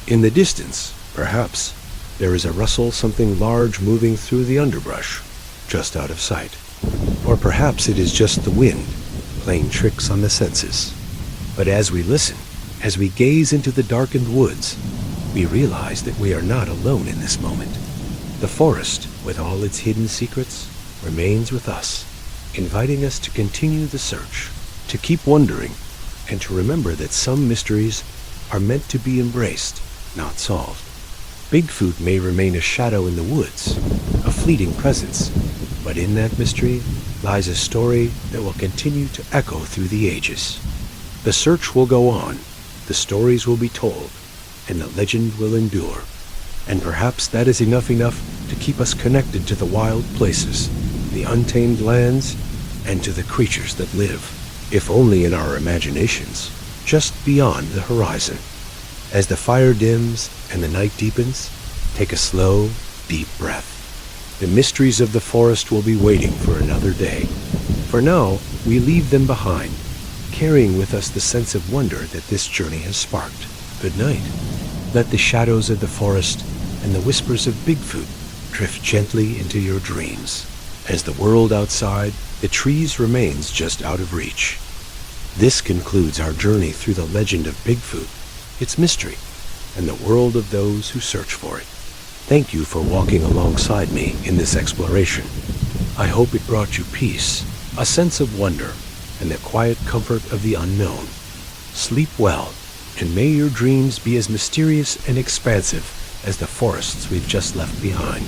In the distance, perhaps, there is a rustle, something large moving through the underbrush, just out of sight. Or perhaps it is just the wind, playing tricks on the senses. But as we listen, as we gaze into the darkened woods, we realize that we are not alone in this moment. The forest, with all its hidden secrets, remains with us, inviting us to continue the search, to keep wondering, and to remember that some mysteries are meant to be embraced, not solved. Bigfoot may remain a shadow in the woods, a fleeting presence, but in that mystery lies a story that will continue to echo through the ages. The search will go on, the stories will be told, and the legend will endure. And perhaps that is enough to keep us connected to the wild places, the untamed lands, and to the creatures that live, if only in our imaginations, just beyond the horizon. As the fire dims and the night deepens, take a slow, deep breath. The mysteries of the forest will be waiting for another day. For now, we leave them behind, carrying with us the sense of wonder that this journey has sparked. Good night. Let the shadows of the forest and the whispers of Bigfoot drift gently into your dreams, as the world outside the trees remains just out of reach. This concludes our journey through the legend of Bigfoot, its mystery, and the world of those who search for it. Thank you for walking alongside me in this exploration. I hope it brought you peace, a sense of wonder, and the quiet comfort of the unknown. Sleep well, and may your dreams be as mysterious and expansive as the forests we've just left behind.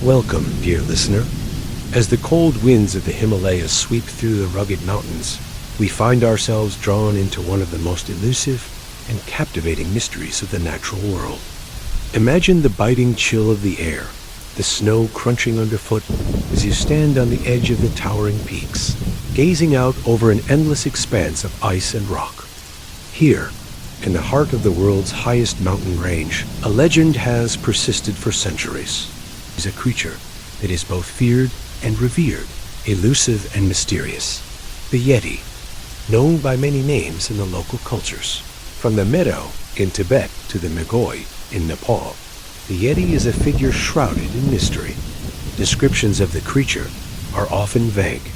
Welcome, dear listener. As the cold winds of the Himalayas sweep through the rugged mountains, we find ourselves drawn into one of the most elusive and captivating mysteries of the natural world. Imagine the biting chill of the air, the snow crunching underfoot as you stand on the edge of the towering peaks, gazing out over an endless expanse of ice and rock. Here, in the heart of the world's highest mountain range, a legend has persisted for centuries. It is a creature that is both feared and revered, elusive and mysterious. The Yeti, known by many names in the local cultures. From the meadow in Tibet to the Megoi in Nepal, the Yeti is a figure shrouded in mystery. Descriptions of the creature are often vague.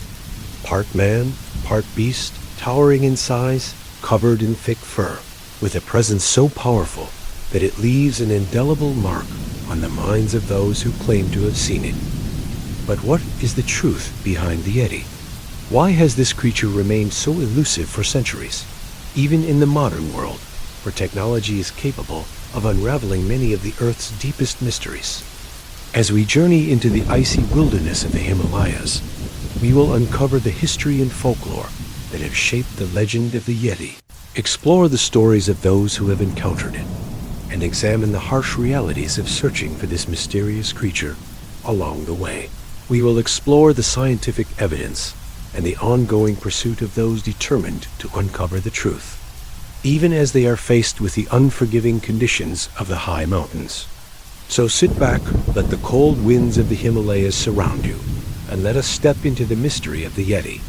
Part man, part beast, towering in size, covered in thick fur, with a presence so powerful that it leaves an indelible mark on the minds of those who claim to have seen it. But what is the truth behind the Yeti? Why has this creature remained so elusive for centuries, even in the modern world, where technology is capable of unraveling many of the Earth's deepest mysteries? As we journey into the icy wilderness of the Himalayas, we will uncover the history and folklore that have shaped the legend of the Yeti, explore the stories of those who have encountered it, and examine the harsh realities of searching for this mysterious creature along the way. We will explore the scientific evidence and the ongoing pursuit of those determined to uncover the truth, even as they are faced with the unforgiving conditions of the high mountains. So sit back, let the cold winds of the Himalayas surround you, and let us step into the mystery of the Yeti.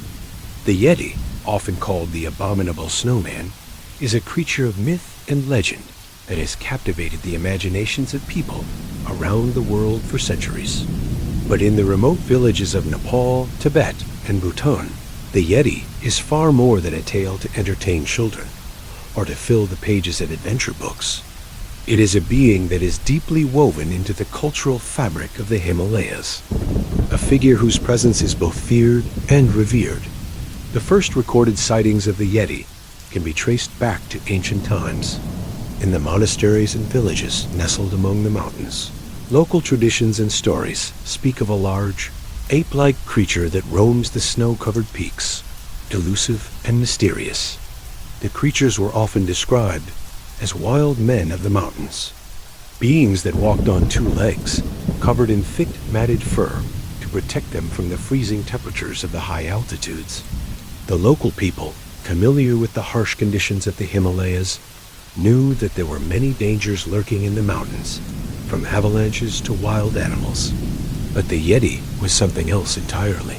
The Yeti, often called the abominable snowman, is a creature of myth and legend that has captivated the imaginations of people around the world for centuries. But in the remote villages of Nepal, Tibet, and Bhutan, the Yeti is far more than a tale to entertain children or to fill the pages of adventure books. It is a being that is deeply woven into the cultural fabric of the Himalayas, a figure whose presence is both feared and revered. The first recorded sightings of the Yeti can be traced back to ancient times. In the monasteries and villages nestled among the mountains, local traditions and stories speak of a large, ape-like creature that roams the snow-covered peaks, elusive and mysterious. The creatures were often described as wild men of the mountains, beings that walked on two legs, covered in thick matted fur to protect them from the freezing temperatures of the high altitudes. The local people, familiar with the harsh conditions of the Himalayas, knew that there were many dangers lurking in the mountains, from avalanches to wild animals. But the Yeti was something else entirely.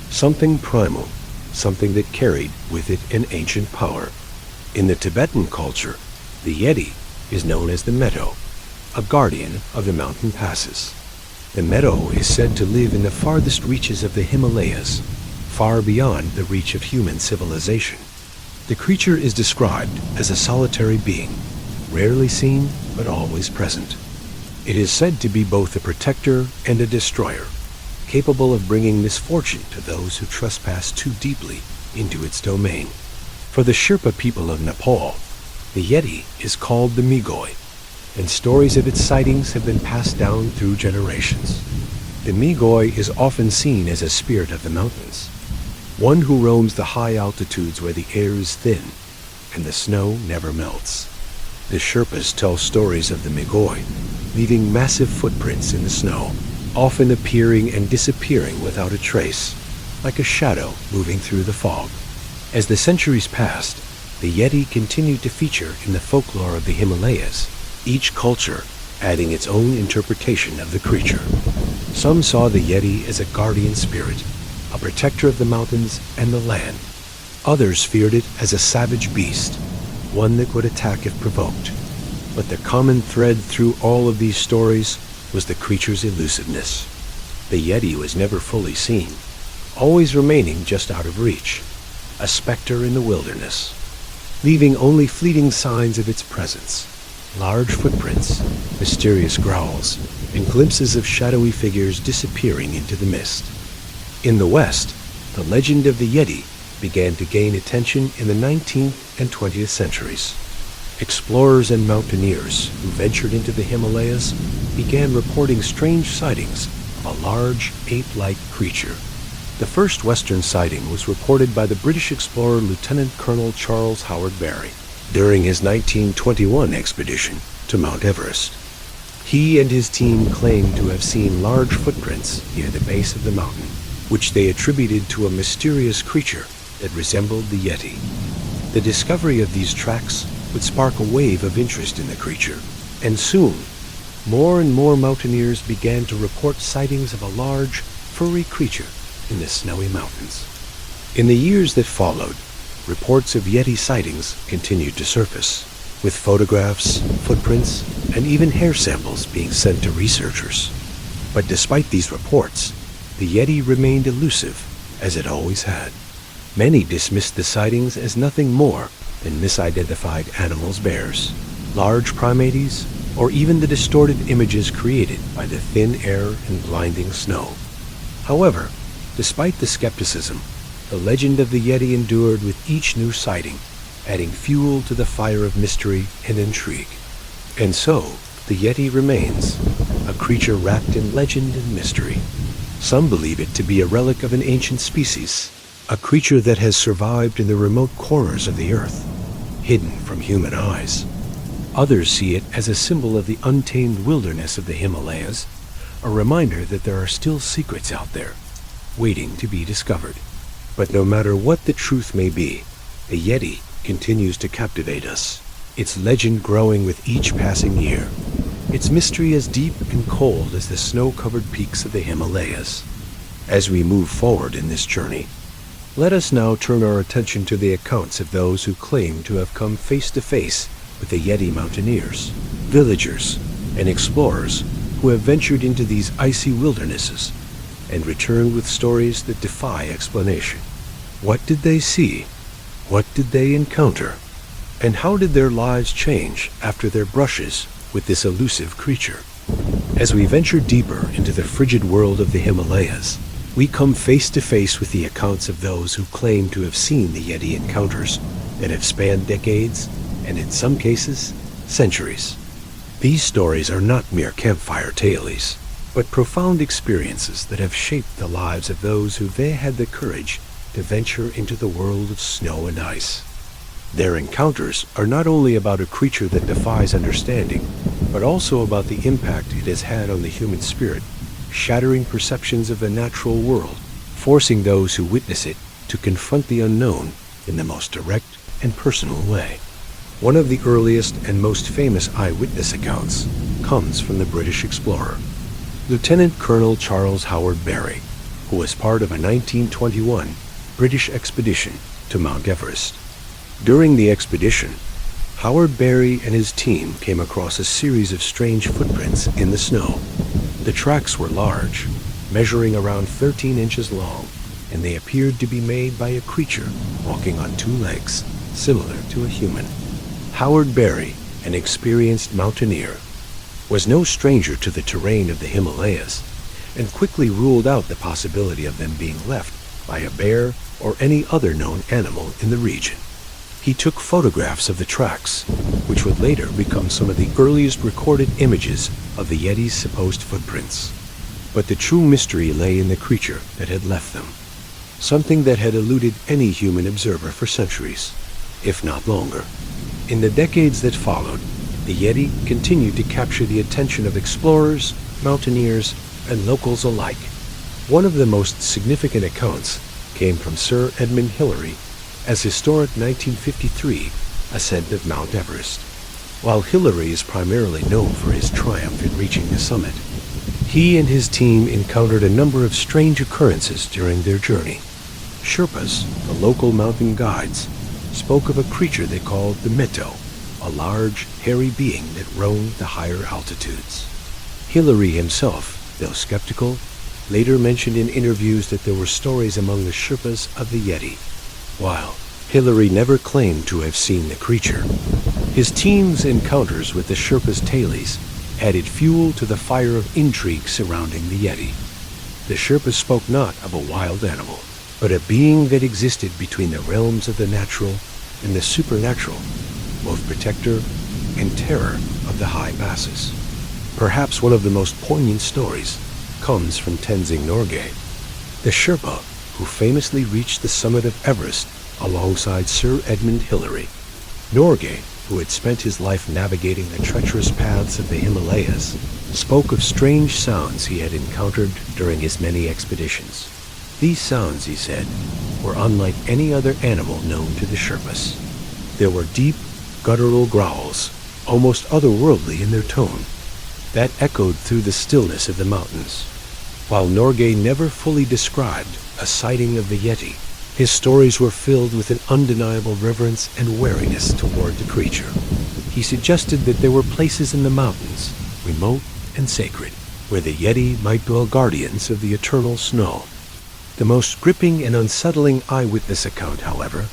Something primal, something that carried with it an ancient power. In the Tibetan culture, the Yeti is known as the Meadow, a guardian of the mountain passes. The Meadow is said to live in the farthest reaches of the Himalayas, far beyond the reach of human civilization. The creature is described as a solitary being, rarely seen but always present. It is said to be both a protector and a destroyer, capable of bringing misfortune to those who trespass too deeply into its domain. For the Sherpa people of Nepal, the Yeti is called the Migoi, and stories of its sightings have been passed down through generations. The Migoi is often seen as a spirit of the mountains, one who roams the high altitudes where the air is thin and the snow never melts. The Sherpas tell stories of the Migoi, leaving massive footprints in the snow, often appearing and disappearing without a trace, like a shadow moving through the fog. As the centuries passed, the Yeti continued to feature in the folklore of the Himalayas, each culture adding its own interpretation of the creature. Some saw the Yeti as a guardian spirit, a protector of the mountains and the land. Others feared it as a savage beast, one that would attack if provoked. But the common thread through all of these stories was the creature's elusiveness. The Yeti was never fully seen, always remaining just out of reach, a specter in the wilderness, leaving only fleeting signs of its presence. Large footprints, mysterious growls, and glimpses of shadowy figures disappearing into the mist. In the West, the legend of the Yeti began to gain attention in the 19th and 20th centuries. Explorers and mountaineers who ventured into the Himalayas began reporting strange sightings of a large, ape-like creature. The first Western sighting was reported by the British explorer Lieutenant Colonel Charles Howard Barry during his 1921 expedition to Mount Everest. He and his team claimed to have seen large footprints near the base of the mountain, which they attributed to a mysterious creature that resembled the Yeti. The discovery of these tracks would spark a wave of interest in the creature, and soon, more and more mountaineers began to report sightings of a large, furry creature in the snowy mountains. In the years that followed, reports of Yeti sightings continued to surface, with photographs, footprints, and even hair samples being sent to researchers. But despite these reports, the Yeti remained elusive, as it always had. Many dismissed the sightings as nothing more than misidentified animals' bears, large primates, or even the distorted images created by the thin air and blinding snow. However, despite the skepticism, the legend of the Yeti endured with each new sighting, adding fuel to the fire of mystery and intrigue. And so, the Yeti remains, a creature wrapped in legend and mystery. Some believe it to be a relic of an ancient species, a creature that has survived in the remote corners of the earth, hidden from human eyes. Others see it as a symbol of the untamed wilderness of the Himalayas, a reminder that there are still secrets out there, waiting to be discovered. But no matter what the truth may be, the Yeti continues to captivate us, its legend growing with each passing year, its mystery as deep and cold as the snow-covered peaks of the Himalayas. As we move forward in this journey, let us now turn our attention to the accounts of those who claim to have come face to face with the Yeti mountaineers, villagers, and explorers who have ventured into these icy wildernesses and returned with stories that defy explanation. What did they see? What did they encounter? And how did their lives change after their brushes with this elusive creature? As we venture deeper into the frigid world of the Himalayas, we come face to face with the accounts of those who claim to have seen the Yeti encounters that have spanned decades, and in some cases, centuries. These stories are not mere campfire tales, but profound experiences that have shaped the lives of those who they had the courage to venture into the world of snow and ice. Their encounters are not only about a creature that defies understanding, but also about the impact it has had on the human spirit, shattering perceptions of the natural world, forcing those who witness it to confront the unknown in the most direct and personal way. One of the earliest and most famous eyewitness accounts comes from the British explorer, Lieutenant Colonel Charles Howard Barry, who was part of a 1921 British expedition to Mount Everest. During the expedition, Howard Barry and his team came across a series of strange footprints in the snow. The tracks were large, measuring around 13 inches long, and they appeared to be made by a creature walking on two legs, similar to a human. Howard Barry, an experienced mountaineer, was no stranger to the terrain of the Himalayas and quickly ruled out the possibility of them being left by a bear or any other known animal in the region. He took photographs of the tracks, which would later become some of the earliest recorded images of the Yeti's supposed footprints. But the true mystery lay in the creature that had left them, something that had eluded any human observer for centuries, if not longer. In the decades that followed, the Yeti continued to capture the attention of explorers, mountaineers, and locals alike. One of the most significant accounts came from Sir Edmund Hillary as historic 1953 ascent of Mount Everest. While Hillary is primarily known for his triumph in reaching the summit, he and his team encountered a number of strange occurrences during their journey. Sherpas, the local mountain guides, spoke of a creature they called the Meto, a large, hairy being that roamed the higher altitudes. Hillary himself, though skeptical, later mentioned in interviews that there were stories among the Sherpas of the Yeti. While Hillary never claimed to have seen the creature, his team's encounters with the Sherpas' tailies added fuel to the fire of intrigue surrounding the Yeti. The Sherpas spoke not of a wild animal, but a being that existed between the realms of the natural and the supernatural, both protector and terror of the high passes. Perhaps one of the most poignant stories comes from Tenzing Norgay, the Sherpa who famously reached the summit of Everest alongside Sir Edmund Hillary. Norgay, who had spent his life navigating the treacherous paths of the Himalayas, spoke of strange sounds he had encountered during his many expeditions. These sounds, he said, were unlike any other animal known to the Sherpas. There were deep, guttural growls, almost otherworldly in their tone, that echoed through the stillness of the mountains. While Norgay never fully described a sighting of the Yeti, his stories were filled with an undeniable reverence and wariness toward the creature. He suggested that there were places in the mountains, remote and sacred, where the Yeti might dwell guardians of the eternal snow. The most gripping and unsettling eyewitness account, however,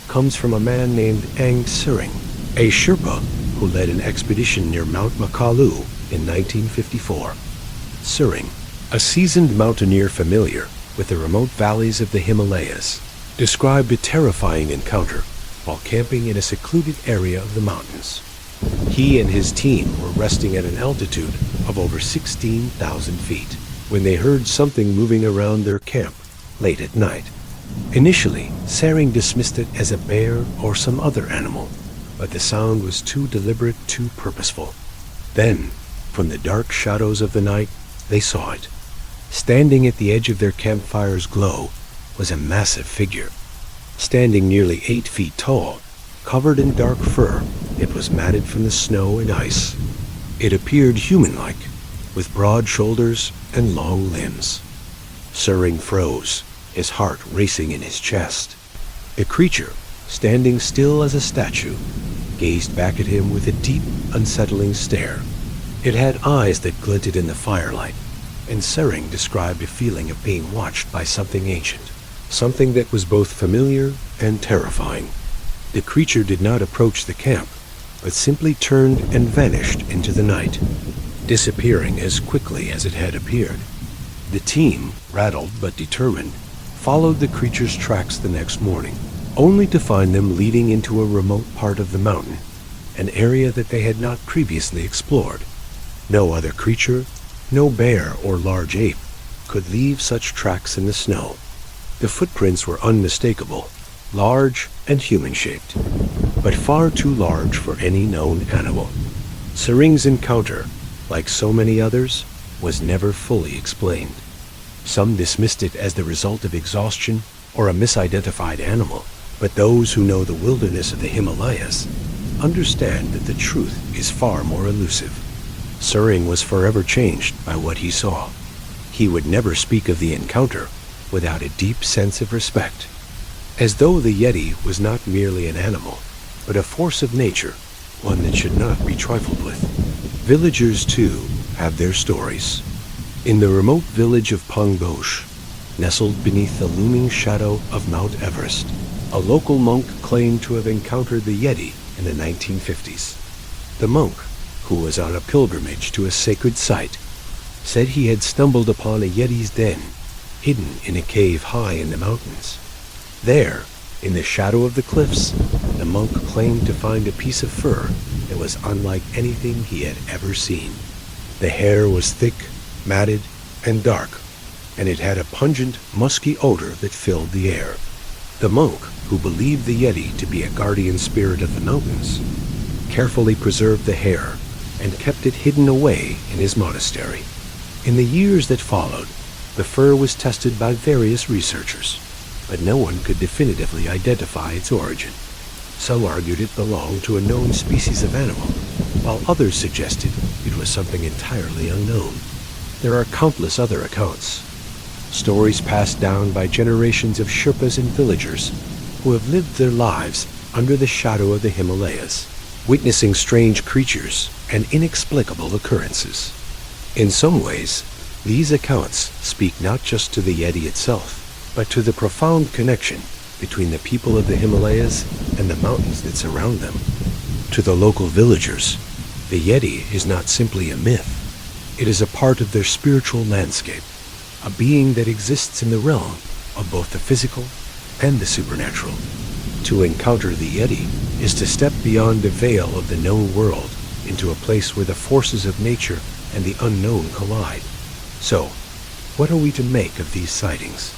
comes from a man named Ang Suring, a Sherpa who led an expedition near Mount Makalu in 1954. Suring, a seasoned mountaineer familiar with the remote valleys of the Himalayas, described a terrifying encounter while camping in a secluded area of the mountains. He and his team were resting at an altitude of over 16,000 feet when they heard something moving around their camp late at night. Initially, Suring dismissed it as a bear or some other animal, but the sound was too deliberate, too purposeful. Then, from the dark shadows of the night, they saw it. Standing at the edge of their campfire's glow was a massive figure. Standing nearly 8 feet tall, covered in dark fur, it was matted from the snow and ice. It appeared human-like, with broad shoulders and long limbs. Suring froze, his heart racing in his chest. The creature, standing still as a statue, gazed back at him with a deep, unsettling stare. It had eyes that glinted in the firelight, and Suring described a feeling of being watched by something ancient, something that was both familiar and terrifying. The creature did not approach the camp, but simply turned and vanished into the night, disappearing as quickly as it had appeared. The team, rattled but determined, followed the creature's tracks the next morning, only to find them leading into a remote part of the mountain, an area that they had not previously explored. No other creature, no bear or large ape, could leave such tracks in the snow. The footprints were unmistakable, large and human-shaped, but far too large for any known animal. Suring's encounter, like so many others, was never fully explained. Some dismissed it as the result of exhaustion or a misidentified animal, but those who know the wilderness of the Himalayas understand that the truth is far more elusive. Suring was forever changed by what he saw. He would never speak of the encounter without a deep sense of respect, as though the Yeti was not merely an animal, but a force of nature, one that should not be trifled with. Villagers, too, have their stories. In the remote village of Pangboche, nestled beneath the looming shadow of Mount Everest, a local monk claimed to have encountered the Yeti in the 1950s. The monk, who was on a pilgrimage to a sacred site, said he had stumbled upon a Yeti's den, hidden in a cave high in the mountains. There, in the shadow of the cliffs, the monk claimed to find a piece of fur that was unlike anything he had ever seen. The hair was thick, matted, and dark, and it had a pungent, musky odor that filled the air. The monk, who believed the Yeti to be a guardian spirit of the mountains, carefully preserved the hair and kept it hidden away in his monastery. In the years that followed, the fur was tested by various researchers, but no one could definitively identify its origin. Some argued it belonged to a known species of animal, while others suggested it was something entirely unknown. There are countless other accounts, stories passed down by generations of Sherpas and villagers who have lived their lives under the shadow of the Himalayas, witnessing strange creatures and inexplicable occurrences. In some ways, these accounts speak not just to the Yeti itself, but to the profound connection between the people of the Himalayas and the mountains that surround them. To the local villagers, the Yeti is not simply a myth. It is a part of their spiritual landscape, a being that exists in the realm of both the physical and the supernatural. To encounter the Yeti is to step beyond the veil of the known world into a place where the forces of nature and the unknown collide. So, what are we to make of these sightings?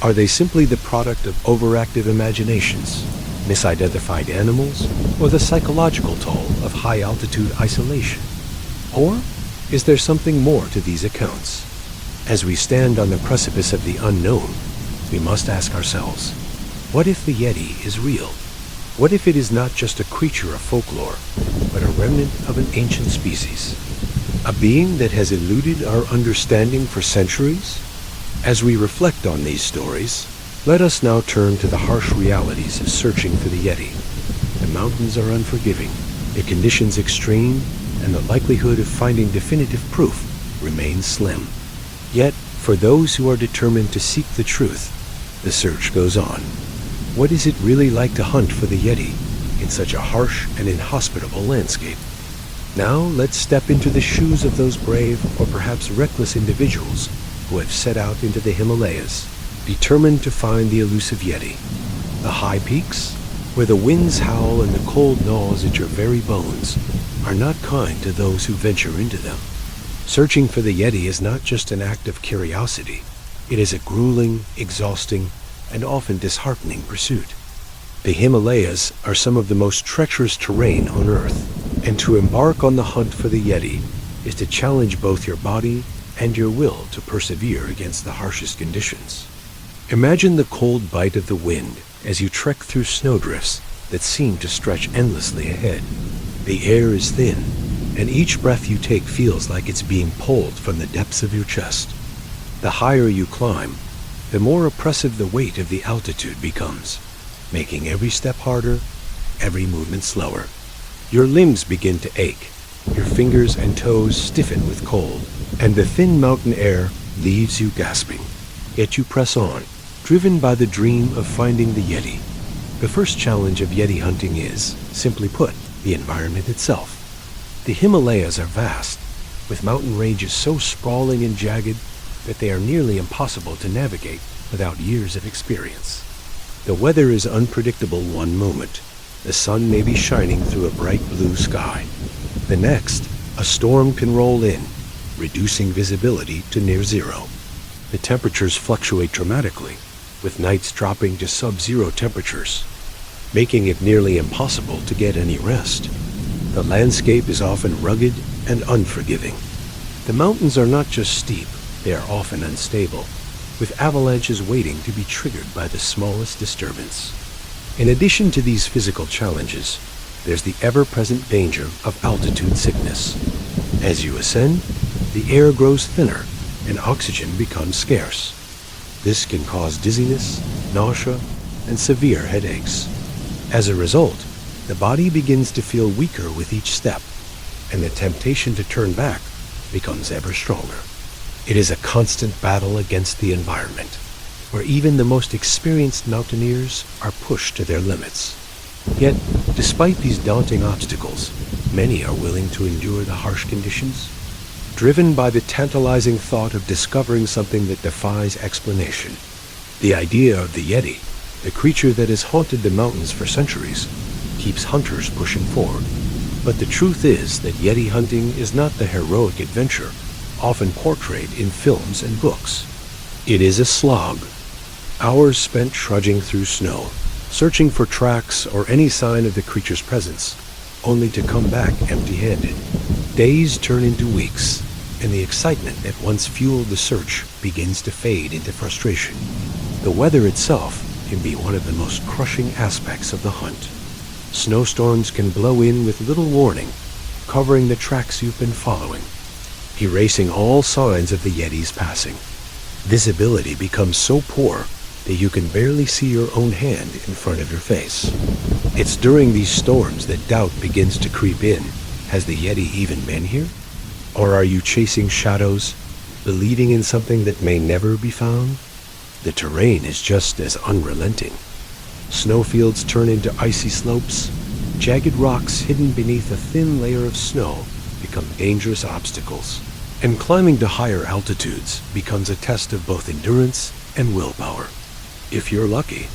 Are they simply the product of overactive imaginations, misidentified animals, or the psychological toll of high-altitude isolation? Or is there something more to these accounts? As we stand on the precipice of the unknown, we must ask ourselves, what if the Yeti is real? What if it is not just a creature of folklore, but a remnant of an ancient species? A being that has eluded our understanding for centuries? As we reflect on these stories, let us now turn to the harsh realities of searching for the Yeti. The mountains are unforgiving, the conditions extreme, and the likelihood of finding definitive proof remains slim. Yet, for those who are determined to seek the truth, the search goes on. What is it really like to hunt for the Yeti in such a harsh and inhospitable landscape? Now let's step into the shoes of those brave or perhaps reckless individuals who have set out into the Himalayas, determined to find the elusive Yeti. The high peaks, where the winds howl and the cold gnaws at your very bones, are not kind to those who venture into them. Searching for the Yeti is not just an act of curiosity. It is a grueling, exhausting, and often disheartening pursuit. The Himalayas are some of the most treacherous terrain on Earth, and to embark on the hunt for the Yeti is to challenge both your body and your will to persevere against the harshest conditions. Imagine the cold bite of the wind as you trek through snowdrifts that seem to stretch endlessly ahead. The air is thin, and each breath you take feels like it's being pulled from the depths of your chest. The higher you climb, the more oppressive the weight of the altitude becomes, making every step harder, every movement slower. Your limbs begin to ache, your fingers and toes stiffen with cold, and the thin mountain air leaves you gasping. Yet you press on, driven by the dream of finding the Yeti. The first challenge of Yeti hunting is, simply put, the environment itself. The Himalayas are vast, with mountain ranges so sprawling and jagged that they are nearly impossible to navigate without years of experience. The weather is unpredictable one moment. The sun may be shining through a bright blue sky. The next, a storm can roll in, reducing visibility to near zero. The temperatures fluctuate dramatically, with nights dropping to sub-zero temperatures, making it nearly impossible to get any rest. The landscape is often rugged and unforgiving. The mountains are not just steep, they are often unstable, with avalanches waiting to be triggered by the smallest disturbance. In addition to these physical challenges, there's the ever-present danger of altitude sickness. As you ascend, the air grows thinner and oxygen becomes scarce. This can cause dizziness, nausea, and severe headaches. As a result, the body begins to feel weaker with each step, and the temptation to turn back becomes ever stronger. It is a constant battle against the environment, where even the most experienced mountaineers are pushed to their limits. Yet, despite these daunting obstacles, many are willing to endure the harsh conditions, driven by the tantalizing thought of discovering something that defies explanation. The idea of the Yeti, the creature that has haunted the mountains for centuries, keeps hunters pushing forward. But the truth is that Yeti hunting is not the heroic adventure often portrayed in films and books. It is a slog. Hours spent trudging through snow, searching for tracks or any sign of the creature's presence, only to come back empty-handed. Days turn into weeks, and the excitement that once fueled the search begins to fade into frustration. The weather itself can be one of the most crushing aspects of the hunt. Snowstorms can blow in with little warning, covering the tracks you've been following, erasing all signs of the Yeti's passing. Visibility becomes so poor that you can barely see your own hand in front of your face. It's during these storms that doubt begins to creep in. Has the Yeti even been here? Or are you chasing shadows, believing in something that may never be found? The terrain is just as unrelenting. Snowfields turn into icy slopes. Jagged rocks hidden beneath a thin layer of snow become dangerous obstacles. And climbing to higher altitudes becomes a test of both endurance and willpower. If you're lucky,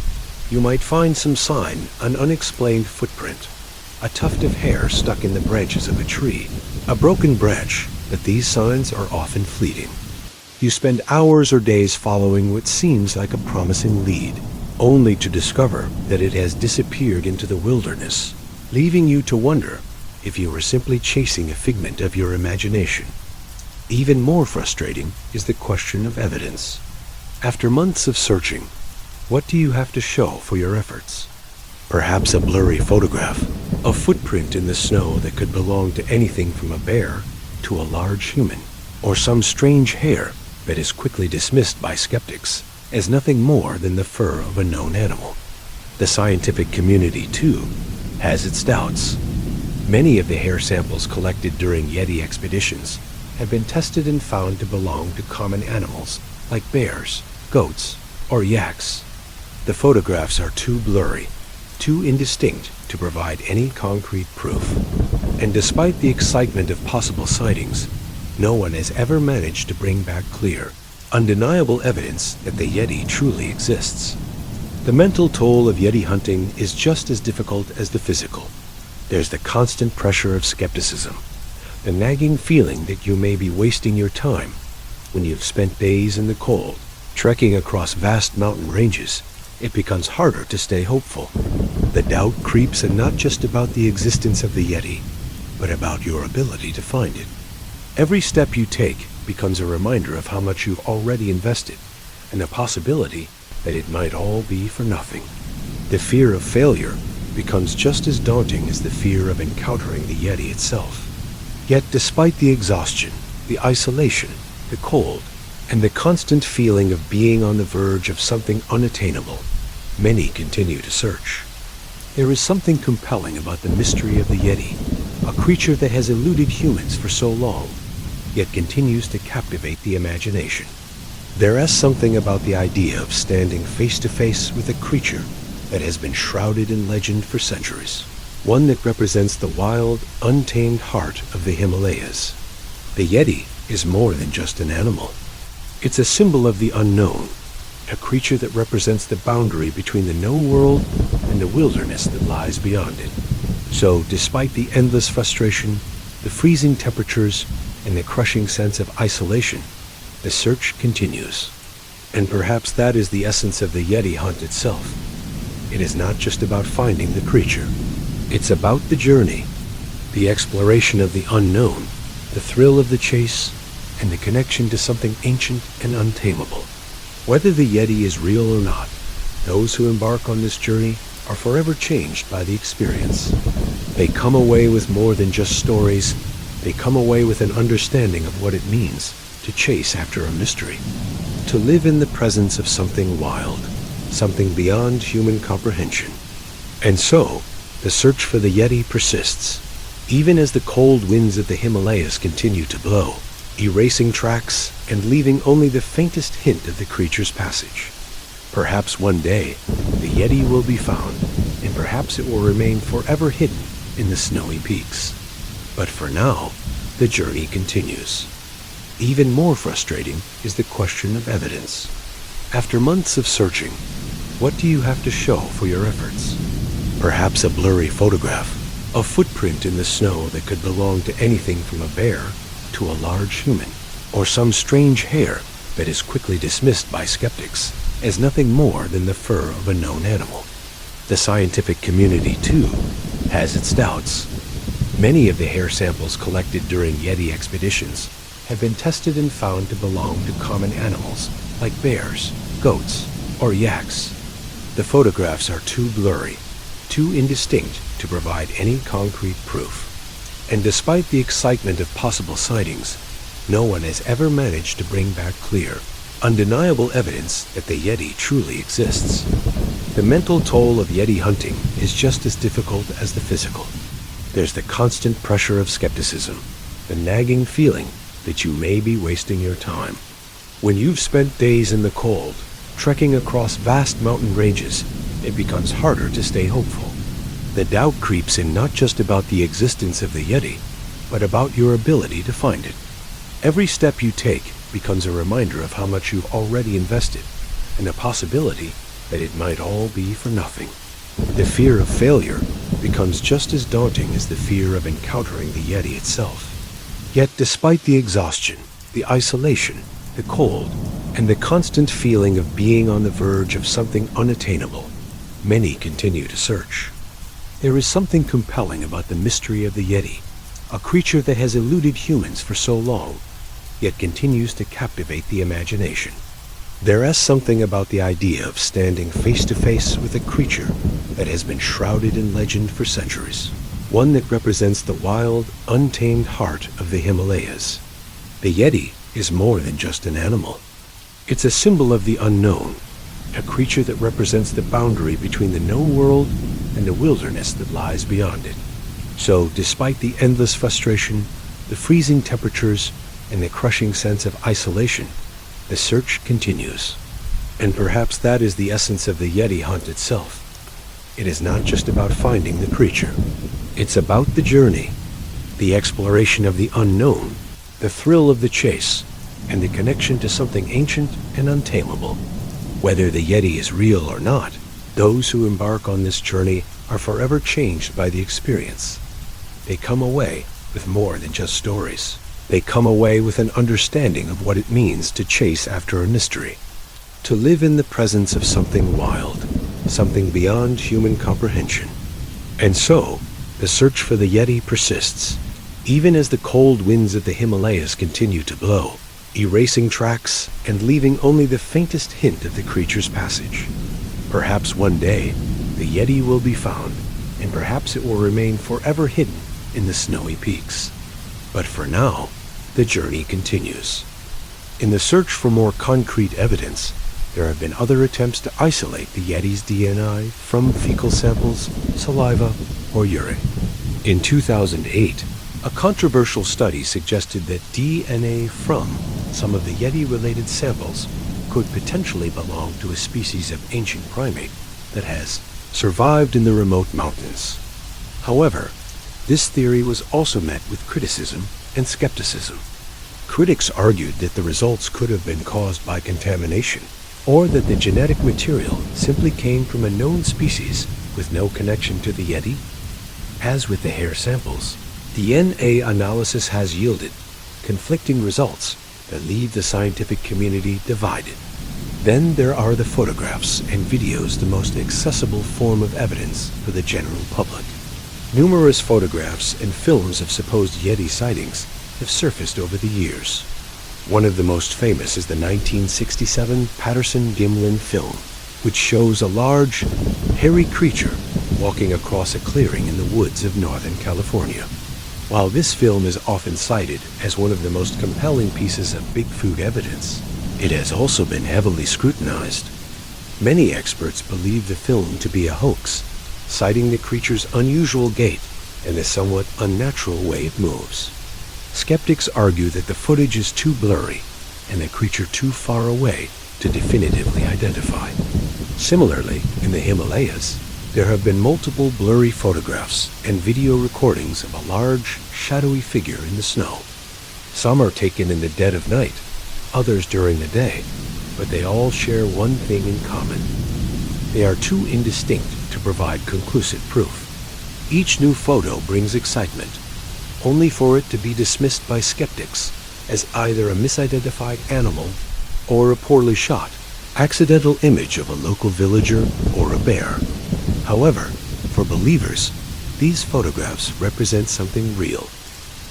you might find some sign, an unexplained footprint, a tuft of hair stuck in the branches of a tree, a broken branch, but these signs are often fleeting. You spend hours or days following what seems like a promising lead, only to discover that it has disappeared into the wilderness, leaving you to wonder if you were simply chasing a figment of your imagination. Even more frustrating is the question of evidence. After months of searching, what do you have to show for your efforts? Perhaps a blurry photograph, a footprint in the snow that could belong to anything from a bear to a large human, or some strange hair that is quickly dismissed by skeptics as nothing more than the fur of a known animal. The scientific community, too, has its doubts. Many of the hair samples collected during Yeti expeditions have been tested and found to belong to common animals like bears, goats, or yaks. The photographs are too blurry, too indistinct to provide any concrete proof. And despite the excitement of possible sightings, no one has ever managed to bring back clear, undeniable evidence that the Yeti truly exists. The mental toll of Yeti hunting is just as difficult as the physical. There's the constant pressure of skepticism, the nagging feeling that you may be wasting your time when you've spent days in the cold, trekking across vast mountain ranges. It becomes harder to stay hopeful. The doubt creeps in not just about the existence of the Yeti, but about your ability to find it. Every step you take becomes a reminder of how much you've already invested, and the possibility that it might all be for nothing. The fear of failure becomes just as daunting as the fear of encountering the Yeti itself. Yet despite the exhaustion, the isolation, the cold, and the constant feeling of being on the verge of something unattainable, many continue to search. There is something compelling about the mystery of the Yeti, a creature that has eluded humans for so long, yet continues to captivate the imagination. There is something about the idea of standing face to face with a creature that has been shrouded in legend for centuries, one that represents the wild, untamed heart of the Himalayas. The Yeti is more than just an animal. It's a symbol of the unknown, a creature that represents the boundary between the known world and the wilderness that lies beyond it. So, despite the endless frustration, the freezing temperatures, and the crushing sense of isolation, the search continues. And perhaps that is the essence of the Yeti hunt itself. It is not just about finding the creature. It's about the journey, the exploration of the unknown, the thrill of the chase, and the connection to something ancient and untamable. Whether the Yeti is real or not, those who embark on this journey are forever changed by the experience. They come away with more than just stories. They come away with an understanding of what it means to chase after a mystery, to live in the presence of something wild, something beyond human comprehension. And so, the search for the Yeti persists, even as the cold winds of the Himalayas continue to blow, erasing tracks and leaving only the faintest hint of the creature's passage. Perhaps one day, the Yeti will be found, and perhaps it will remain forever hidden in the snowy peaks. But for now, the journey continues. Even more frustrating is the question of evidence. After months of searching, what do you have to show for your efforts? Perhaps a blurry photograph, a footprint in the snow that could belong to anything from a bear to a large human, or some strange hair that is quickly dismissed by skeptics as nothing more than the fur of a known animal. The scientific community, too, has its doubts. Many of the hair samples collected during Yeti expeditions have been tested and found to belong to common animals like bears, goats, or yaks. The photographs are too blurry, too indistinct to provide any concrete proof. And despite the excitement of possible sightings, no one has ever managed to bring back clear, undeniable evidence that the Yeti truly exists. The mental toll of Yeti hunting is just as difficult as the physical. There's the constant pressure of skepticism, the nagging feeling that you may be wasting your time. When you've spent days in the cold, trekking across vast mountain ranges, it becomes harder to stay hopeful. The doubt creeps in not just about the existence of the Yeti, but about your ability to find it. Every step you take becomes a reminder of how much you've already invested, and the possibility that it might all be for nothing. The fear of failure becomes just as daunting as the fear of encountering the Yeti itself. Yet despite the exhaustion, the isolation, the cold, and the constant feeling of being on the verge of something unattainable, many continue to search. There is something compelling about the mystery of the Yeti, a creature that has eluded humans for so long, yet continues to captivate the imagination. There is something about the idea of standing face to face with a creature that has been shrouded in legend for centuries, one that represents the wild, untamed heart of the Himalayas. The Yeti is more than just an animal. It's a symbol of the unknown, a creature that represents the boundary between the known world and the wilderness that lies beyond it. So, despite the endless frustration, the freezing temperatures, and the crushing sense of isolation, the search continues. And perhaps that is the essence of the Yeti hunt itself. It is not just about finding the creature. It's about the journey, the exploration of the unknown, the thrill of the chase, and the connection to something ancient and untamable. Whether the Yeti is real or not, those who embark on this journey are forever changed by the experience. They come away with more than just stories. They come away with an understanding of what it means to chase after a mystery, to live in the presence of something wild, something beyond human comprehension. And so, the search for the Yeti persists, even as the cold winds of the Himalayas continue to blow, erasing tracks and leaving only the faintest hint of the creature's passage. Perhaps one day, the Yeti will be found, and perhaps it will remain forever hidden in the snowy peaks. But for now, the journey continues. In the search for more concrete evidence, there have been other attempts to isolate the Yeti's DNA from fecal samples, saliva, or urine. In 2008, a controversial study suggested that DNA from some of the Yeti-related samples could potentially belong to a species of ancient primate that has survived in the remote mountains. However, this theory was also met with criticism and skepticism. Critics argued that the results could have been caused by contamination, or that the genetic material simply came from a known species with no connection to the Yeti. As with the hair samples, DNA analysis has yielded conflicting results that leave the scientific community divided. Then there are the photographs and videos, the most accessible form of evidence for the general public. Numerous photographs and films of supposed Yeti sightings have surfaced over the years. One of the most famous is the 1967 Patterson-Gimlin film, which shows a large, hairy creature walking across a clearing in the woods of Northern California. While this film is often cited as one of the most compelling pieces of Bigfoot evidence, it has also been heavily scrutinized. Many experts believe the film to be a hoax, citing the creature's unusual gait and the somewhat unnatural way it moves. Skeptics argue that the footage is too blurry and the creature too far away to definitively identify. Similarly, in the Himalayas, There have been multiple blurry photographs and video recordings of a large, shadowy figure in the snow. Some are taken in the dead of night, others during the day, but they all share one thing in common. They are too indistinct to provide conclusive proof. Each new photo brings excitement, only for it to be dismissed by skeptics as either a misidentified animal or a poorly shot, accidental image of a local villager or a bear. However, for believers, these photographs represent something real,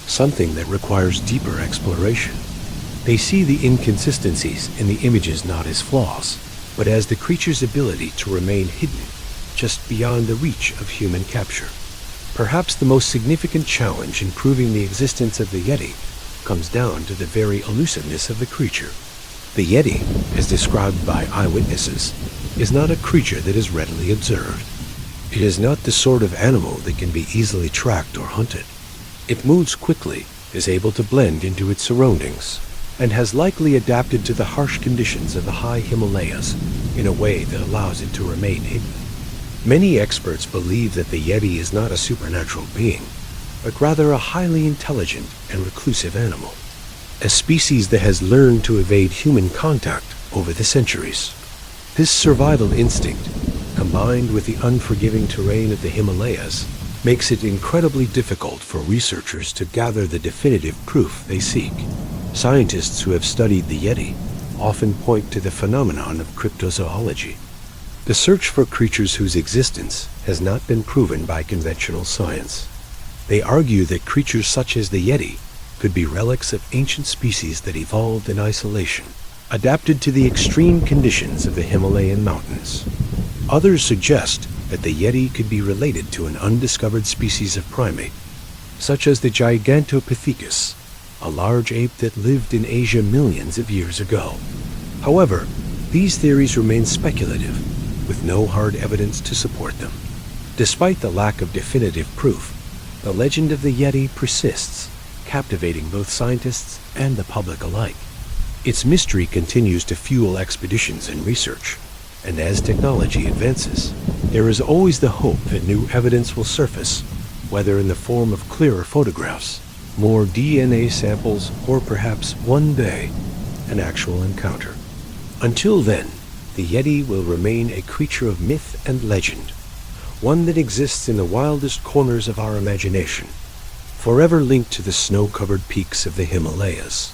something that requires deeper exploration. They see the inconsistencies in the images not as flaws, but as the creature's ability to remain hidden, just beyond the reach of human capture. Perhaps the most significant challenge in proving the existence of the Yeti comes down to the very elusiveness of the creature. The Yeti, as described by eyewitnesses, is not a creature that is readily observed. It is not the sort of animal that can be easily tracked or hunted. It moves quickly, is able to blend into its surroundings, and has likely adapted to the harsh conditions of the high Himalayas in a way that allows it to remain hidden. Many experts believe that the Yeti is not a supernatural being, but rather a highly intelligent and reclusive animal, a species that has learned to evade human contact over the centuries. This survival instinct, combined with the unforgiving terrain of the Himalayas, makes it incredibly difficult for researchers to gather the definitive proof they seek. Scientists who have studied the Yeti often point to the phenomenon of cryptozoology, the search for creatures whose existence has not been proven by conventional science. They argue that creatures such as the Yeti could be relics of ancient species that evolved in isolation, adapted to the extreme conditions of the Himalayan mountains. Others suggest that the Yeti could be related to an undiscovered species of primate, such as the Gigantopithecus, a large ape that lived in Asia millions of years ago. However, these theories remain speculative, with no hard evidence to support them. Despite the lack of definitive proof, the legend of the Yeti persists, captivating both scientists and the public alike. Its mystery continues to fuel expeditions and research, and as technology advances, there is always the hope that new evidence will surface, whether in the form of clearer photographs, more DNA samples, or perhaps one day, an actual encounter. Until then, the Yeti will remain a creature of myth and legend, one that exists in the wildest corners of our imagination, forever linked to the snow-covered peaks of the Himalayas.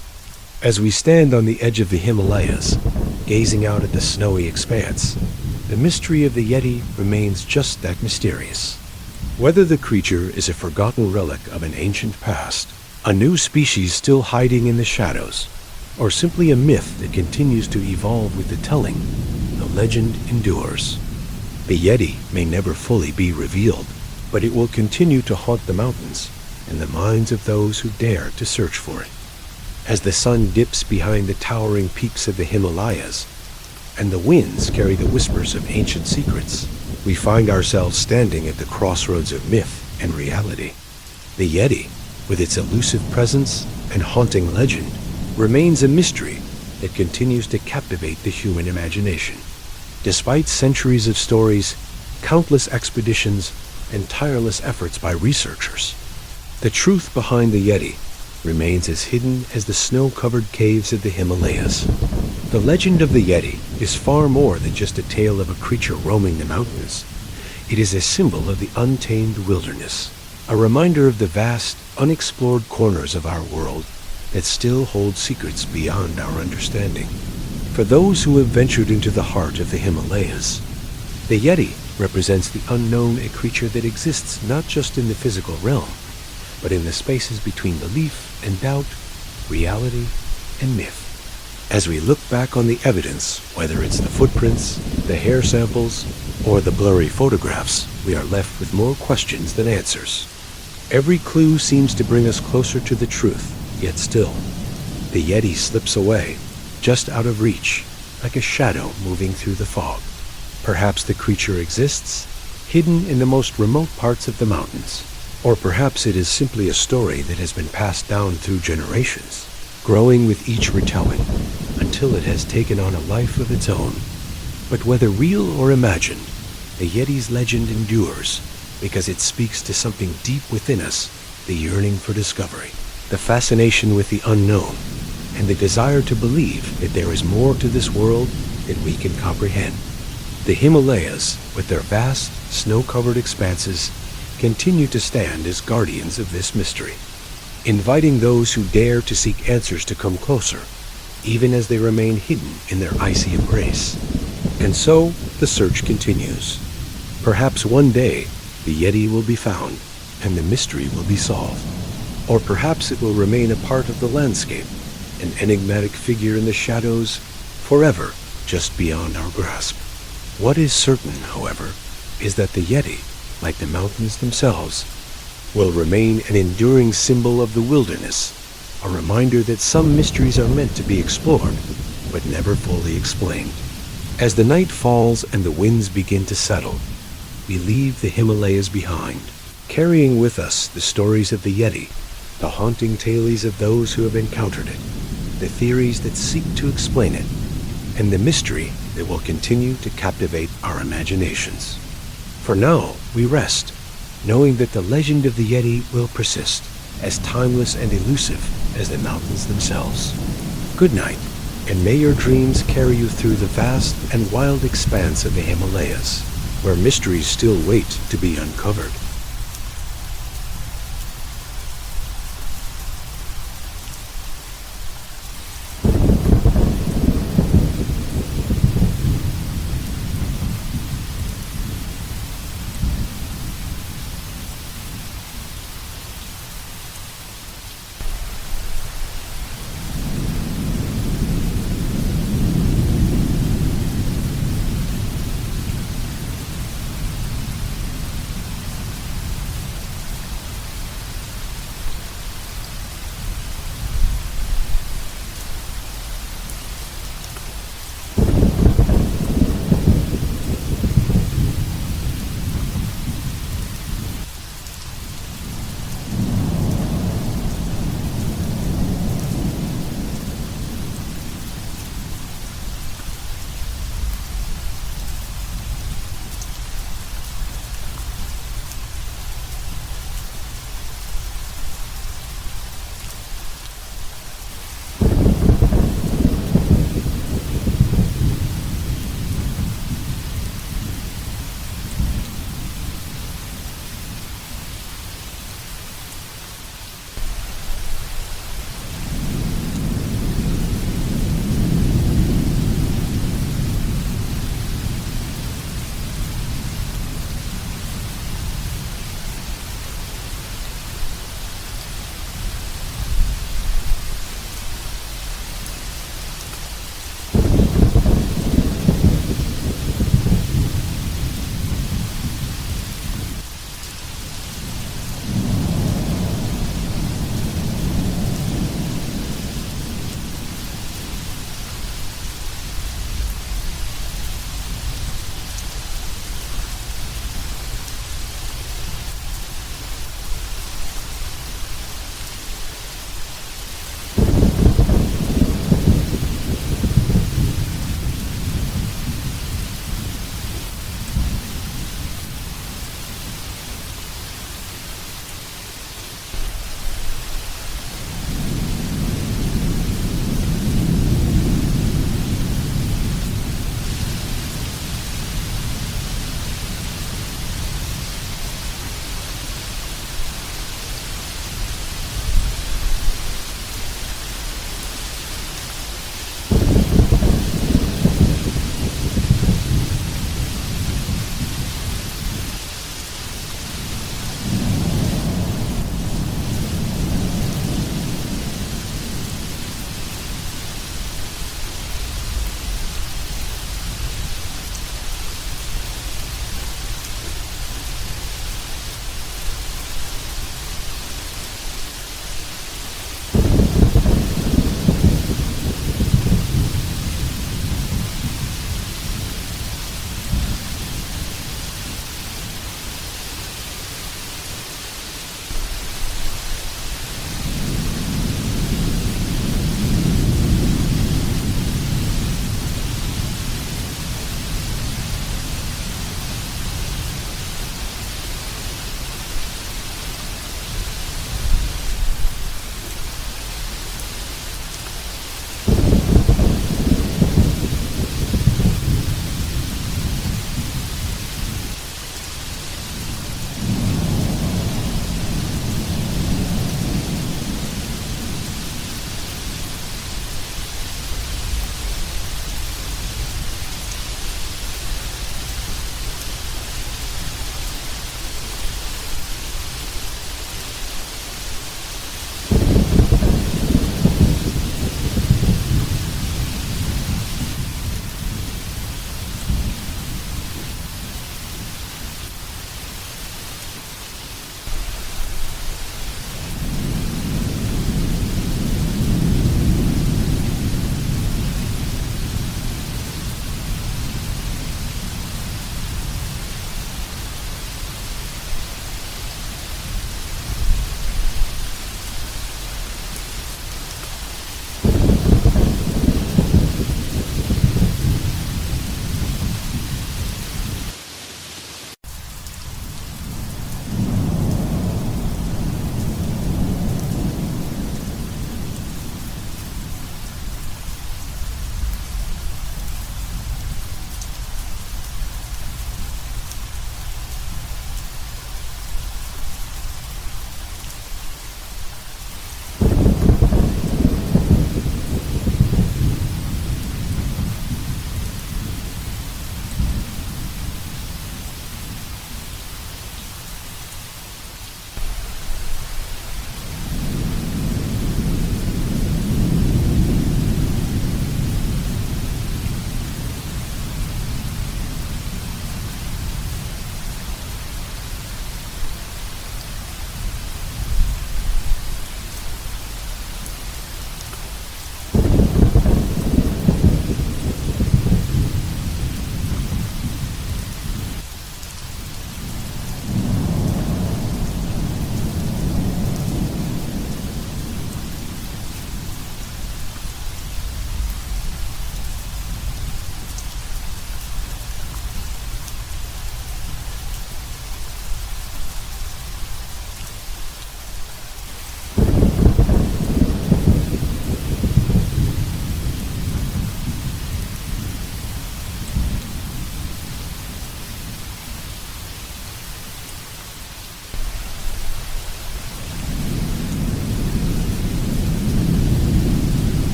As we stand on the edge of the Himalayas, gazing out at the snowy expanse, the mystery of the Yeti remains just that mysterious. Whether the creature is a forgotten relic of an ancient past, a new species still hiding in the shadows, or simply a myth that continues to evolve with the telling, the legend endures. The Yeti may never fully be revealed, but it will continue to haunt the mountains and the minds of those who dare to search for it. As the sun dips behind the towering peaks of the Himalayas, and the winds carry the whispers of ancient secrets, we find ourselves standing at the crossroads of myth and reality. The Yeti, with its elusive presence and haunting legend, remains a mystery that continues to captivate the human imagination. Despite centuries of stories, countless expeditions, and tireless efforts by researchers, the truth behind the Yeti remains as hidden as the snow-covered caves of the Himalayas. The legend of the Yeti is far more than just a tale of a creature roaming the mountains. It is a symbol of the untamed wilderness, a reminder of the vast, unexplored corners of our world that still hold secrets beyond our understanding. For those who have ventured into the heart of the Himalayas, the Yeti represents the unknown, a creature that exists not just in the physical realm, but in the spaces between belief and doubt, reality and myth. As we look back on the evidence, whether it's the footprints, the hair samples, or the blurry photographs, we are left with more questions than answers. Every clue seems to bring us closer to the truth, yet still, the Yeti slips away, just out of reach, like a shadow moving through the fog. Perhaps the creature exists, hidden in the most remote parts of the mountains. Or perhaps it is simply a story that has been passed down through generations, growing with each retelling, until it has taken on a life of its own. But whether real or imagined, The Yeti's legend endures because it speaks to something deep within us, the yearning for discovery, the fascination with the unknown, and the desire to believe that there is more to this world than we can comprehend. The Himalayas, with their vast, snow-covered expanses, continue to stand as guardians of this mystery, inviting those who dare to seek answers to come closer, even as they remain hidden in their icy embrace. And so, the search continues. Perhaps one day, the Yeti will be found, and the mystery will be solved. Or perhaps it will remain a part of the landscape, an enigmatic figure in the shadows, forever just beyond our grasp. What is certain, however, is that the Yeti, like the mountains themselves, will remain an enduring symbol of the wilderness, a reminder that some mysteries are meant to be explored, but never fully explained. As the night falls and the winds begin to settle, we leave the Himalayas behind, carrying with us the stories of the Yeti, the haunting tales of those who have encountered it, the theories that seek to explain it, and the mystery that will continue to captivate our imaginations. For now, we rest, knowing that the legend of the Yeti will persist, as timeless and elusive as the mountains themselves. Good night, and may your dreams carry you through the vast and wild expanse of the Himalayas, where mysteries still wait to be uncovered.